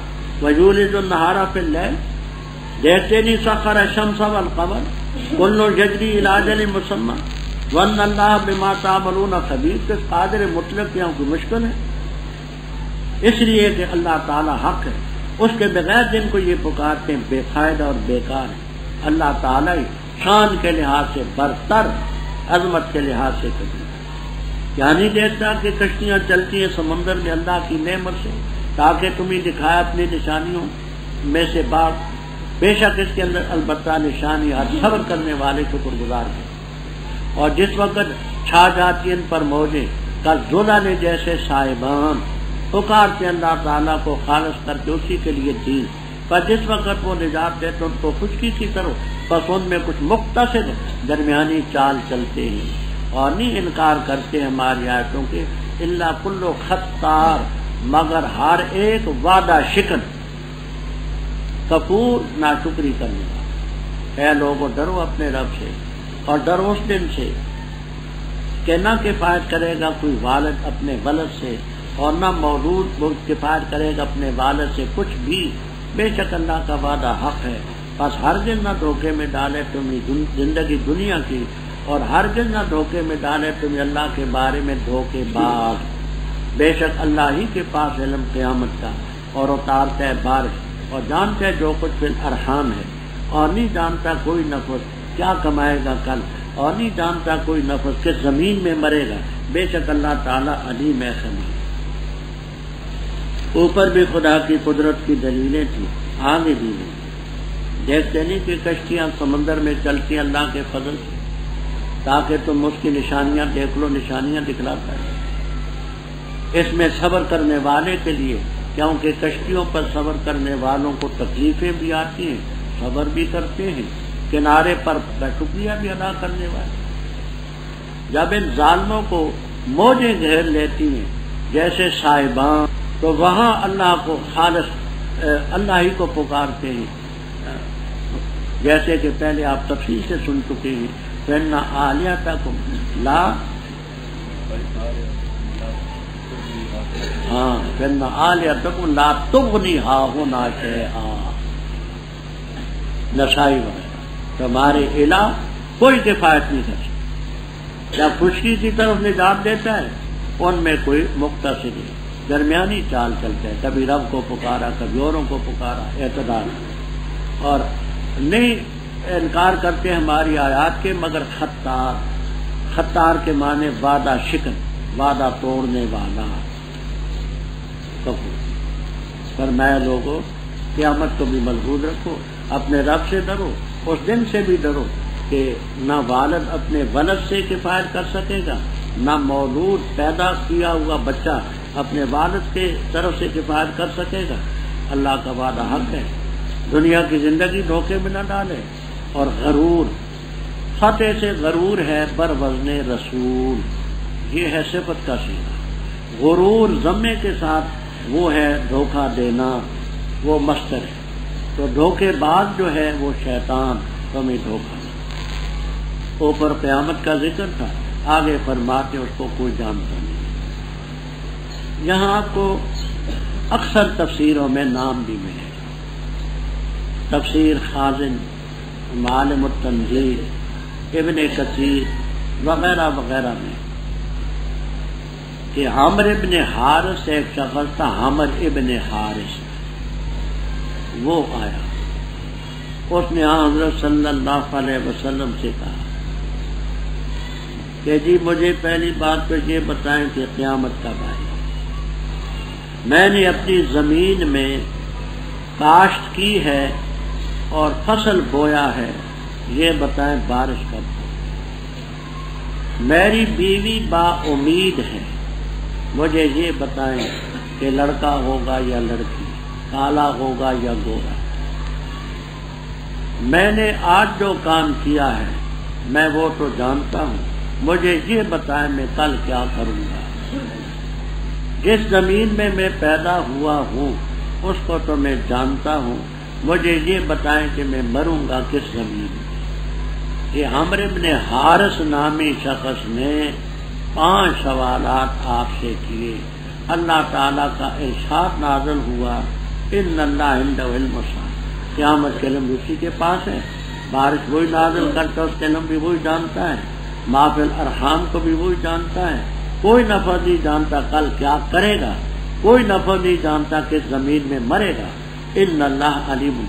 ویولج النہار فی اللیل، دیکھتے نہیں سخر الشمس والقمر کل یجری الی اجل مسمى وان اللہ بما تعملون خبیر، کہ قادر مطلق یہاں کوئی مشکل ہے، اس لیے کہ اللہ تعالی حق ہے، اس کے بغیر جن کو یہ پکارتے ہیں بے فائدہ اور بیکار ہے۔ اللہ تعالی شان کے لحاظ سے برتر، عظمت کے لحاظ سے کبھی کیا نہیں دیکھتا کہ کشتیاں چلتی ہیں سمندر میں اللہ کی نعمت سے، تاکہ تمہیں دکھائے اپنی نشانیوں میں سے بات، بے شک اس کے اندر البتہ نشانی ہر صبر کرنے والے شکر گزار ہیں۔ اور جس وقت چھا جاتی ان پر موجیں کا زلل جیسے صاحبان، پکارتے اللہ تعالیٰ کو خالص کر کے اسی کے لیے دین، پر جس وقت وہ نجات دے تو ان کو خشکی کی طرف بس ان میں کچھ مختصر درمیانی چال چلتے ہیں اور نہیں انکار کرتے ہماری آیتوں کے، الا کل خطار، مگر ہر ایک وعدہ شکن، کفور، ناشکری کرنے والا۔ اے لوگوں ڈرو اپنے رب سے، اور ڈرو اس دن سے کہ نہ کفایت کرے گا کوئی والد اپنے ولد سے، اور نہ مولود کفایت کرے گا اپنے والد سے کچھ بھی، بے شک اللہ کا وعدہ حق ہے۔ بس ہرگز نہ دھوکے میں ڈالے تمہیں زندگی دنیا کی، اور ہرگز نہ دھوکے میں ڈالے تمہیں اللہ کے بارے میں دھوکے باز۔ بے شک اللہ ہی کے پاس علم قیامت کا، اور اتارتا ہے بارش، اور جانتا ہے جو کچھ فی الارحام ہے، اور نہیں جانتا کوئی نفس کیا کمائے گا کل، اور نہیں جانتا کوئی نفس کس زمین میں مرے گا۔ بے شک اللہ تعالیٰ علیم ہے خبیر۔ اوپر بھی خدا کی قدرت کی دلیلیں تھیں، آگے بھی نہیں۔ دیکھتے نہیں کہ کشتیاں سمندر میں چلتی اللہ کے فضل سے، تاکہ تم اس کی نشانیاں دیکھ لو، نشانیاں دکھلاتا ہے۔ اس میں صبر کرنے والے کے لیے، کیونکہ کشتیوں پر صبر کرنے والوں کو تکلیفیں بھی آتی ہیں، صبر بھی کرتے ہیں، کنارے پر شکریہ بھی ادا کرنے والے۔ جب ان ظالموں کو موجیں گھیر لیتی ہیں جیسے صاحبان، تو وہاں اللہ کو خالص اللہ ہی کو پکارتے ہیں، جیسے کہ پہلے آپ تفصیل سے سن چکے ہیں۔ فَإِنَّ آلِهَتَكُمْ لَا فَإِنَّ آلِهَتَكُمْ لَا تُغْنِي هَاهُنَا شَيْئًا، نسائی وغیرہ، تمہارے الہ کوئی کفایت نہیں کر سکتا۔ جب خشکی کی طرف نجات دیتا ہے ان میں کوئی مختصر نہیں، درمیانی چال چلتا ہے، کبھی رب کو پکارا، کبھی اوروں کو پکارا، اعتدال۔ اور نہیں انکار کرتے ہماری آیات کے، مگر خطار، خطار کے معنی وعدہ شکن، وعدہ توڑنے والا۔ فرمایا لوگوں قیامت کو بھی ملحوظ رکھو، اپنے رب سے ڈرو، اس دن سے بھی ڈرو کہ نہ والد اپنے ولد سے کفایت کر سکے گا، نہ مولود پیدا کیا ہوا بچہ اپنے والد کے طرف سے کفایت کر سکے گا۔ اللہ کا وعدہ حق ہے۔ دنیا کی زندگی دھوکے میں نہ ڈالے، اور غرور، خطے سے غرور ہے بر وزن رسول، یہ ہے صفت کا صیغہ۔ غرور ضمے کے ساتھ وہ ہے دھوکہ دینا، وہ مصدر ہے۔ تو دھوکے باز جو ہے وہ شیطان، تمہیں دھوکہ دے۔ اوپر قیامت کا ذکر تھا، آگے فرماتے اس کو کوئی جانتا نہیں۔ یہاں آپ کو اکثر تفسیروں میں نام بھی ملے، تفسیر خازن، معالم التنزیل، ابن کثیر وغیرہ وغیرہ میں، کہ عامر ابن حارث ایک شخص تھا، عامر ابن حارث، وہ آیا، اس نے حضرت صلی اللہ علیہ وسلم سے کہا کہ جی مجھے پہلی بات تو یہ بتائیں کہ قیامت کب آئے گی۔ میں نے اپنی زمین میں کاشت کی ہے اور فصل بویا ہے، یہ بتائیں بارش کب ہوگی۔ میری بیوی با امید ہے، مجھے یہ بتائیں کہ لڑکا ہوگا یا لڑکی، کالا ہوگا یا گورا۔ میں نے آج جو کام کیا ہے میں وہ تو جانتا ہوں، مجھے یہ بتائیں میں کل کیا کروں گا۔ جس زمین میں میں پیدا ہوا ہوں اس کو تو میں جانتا ہوں، مجھے یہ بتائیں کہ میں مروں گا کس زمین میں۔ یہ عامر ابن حارث نامی شخص نے 5 سوالات آپ سے کیے۔ اللہ تعالیٰ کا ارشاد نازل ہوا، ان اللہ عنده علم الساعة، قیامت کا علم اسی کے پاس ہے، بارش وہی نازل کرتا ہے، اس کا علم بھی وہی جانتا ہے، ما فی الارحام کو بھی وہی جانتا ہے۔ کوئی نفر نہیں جانتا کل کیا کرے گا، کوئی نفر نہیں جانتا کس زمین میں مرے گا۔ ان اللہ علیم۔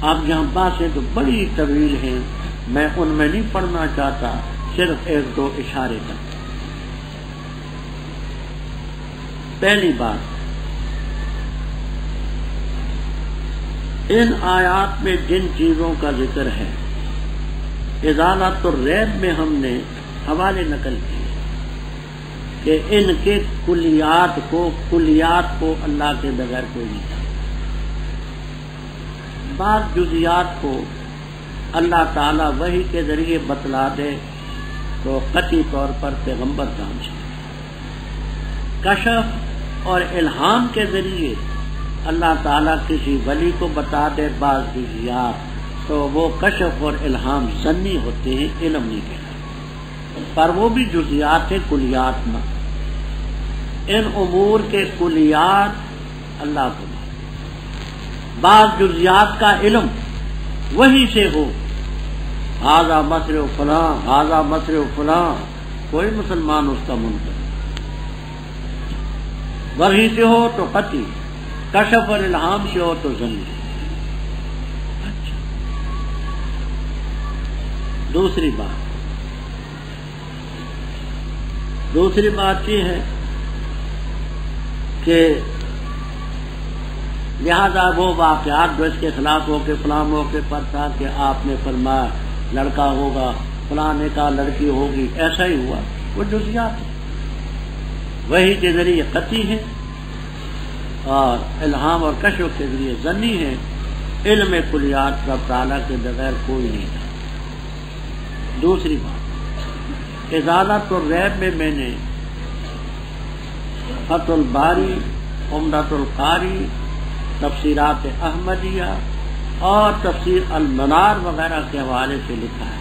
اب یہاں باتیں تو بڑی طویل ہیں، میں ان میں نہیں پڑھنا چاہتا، صرف 1-2 اشارے تک۔ پہلی بات، ان آیات میں جن چیزوں کا ذکر ہے، ازالۃ الریب میں ہم نے حوالے نقل کیے کہ ان کے کلیات کو اللہ کے بغیر کوئی نہیں جانتا۔ بعض جزیات کو اللہ تعالیٰ وحی کے ذریعے بتلا دے تو قطعی طور پر پیغمبر جان سے کشف اور الہام کے ذریعے اللہ تعالیٰ کسی ولی کو بتا دے بعض جزیات تو وہ کشف اور الہام ظنی ہوتے ہیں، علم نہیں کہنا، پر وہ بھی جزیات کلیات نہ، ان امور کے کلیات اللہ کو بعض جزیات کا علم وہی سے ہو، ہذا مصرع فلاں ہذا مصرع فلاں، کوئی مسلمان اس کا منکر، وحی سے ہو تو قطعی، کشف اور الہام سے ہو تو ظنی۔ اچھا، دوسری بات یہ ہے کہ لہذا وہ واقعات جو اس کے خلاف ہو کے فلاں موقع پر تھا کہ آپ نے فرمایا لڑکا ہوگا، فلاں نے کہا لڑکی ہوگی، ایسا ہی ہوا، وہ جزیات ہے، وحی کے ذریعے قطعی ہے اور الہام اور کشف کے ذریعے ظنی ہے، علم کلیات کا تعالیٰ کے بغیر کوئی نہیں تھا۔ دوسری بات، ازالۃ الریب میں نے فتح الباری، عمدۃ القاری، تفسیرات احمدیہ اور تفسیر المنار وغیرہ کے حوالے سے لکھا ہے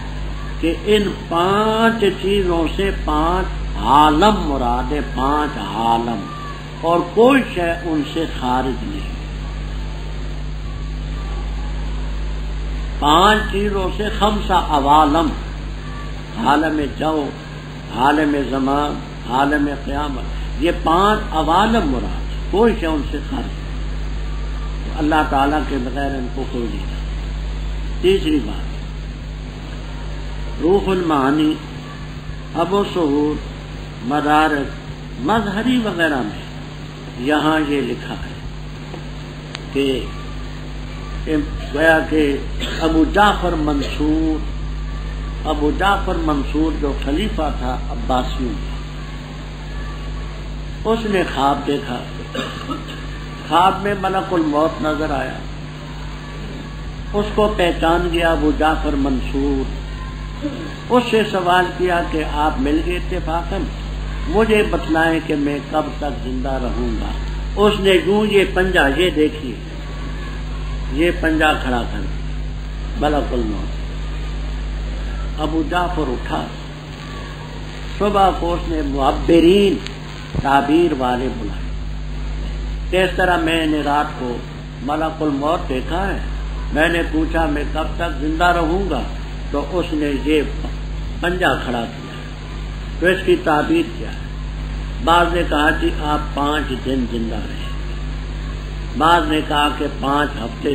کہ ان 5 چیزوں سے 5 عالم مراد ہے، 5 عالم، اور کوئی شے ان سے خارج نہیں۔ 5 چیزوں سے 5 عوالم، عالم جو، عالم زمان، عالم قیامت، یہ 5 عوالم مراد، کوئی شے ان سے خارج نہیں، اللہ تعالیٰ کے بغیر ان کو کوئی نہیں تھا۔ تیسری بات، روح المعانی، ابو سعود، مدارک، مظہری وغیرہ میں یہاں یہ لکھا ہے کہ گویا کہ ابو جعفر منصور جو خلیفہ تھا عباسیوں کا، اس نے خواب دیکھا، خواب میں ملک الموت نظر آیا، اس کو پہچان گیا ابو جعفر منصور، اس سے سوال کیا کہ آپ مل گئے اتفاقاً، مجھے بتلائیں کہ میں کب تک زندہ رہوں گا۔ اس نے یوں یہ پنجہ، یہ دیکھیے، یہ پنجہ کھڑا کر ملک الموت، ابو جعفر اٹھا، صبح کو اس نے معبرین، تعبیر والے بلائے، اس طرح میں نے رات کو ملک الموت دیکھا ہے، میں نے پوچھا میں کب تک زندہ رہوں گا، تو اس نے یہ پنجہ کھڑا کیا، تو اس کی تعبیر کیا ہے؟ بعض نے کہا کہ آپ 5 دن زندہ رہیں، بعض نے کہا کہ 5 ہفتے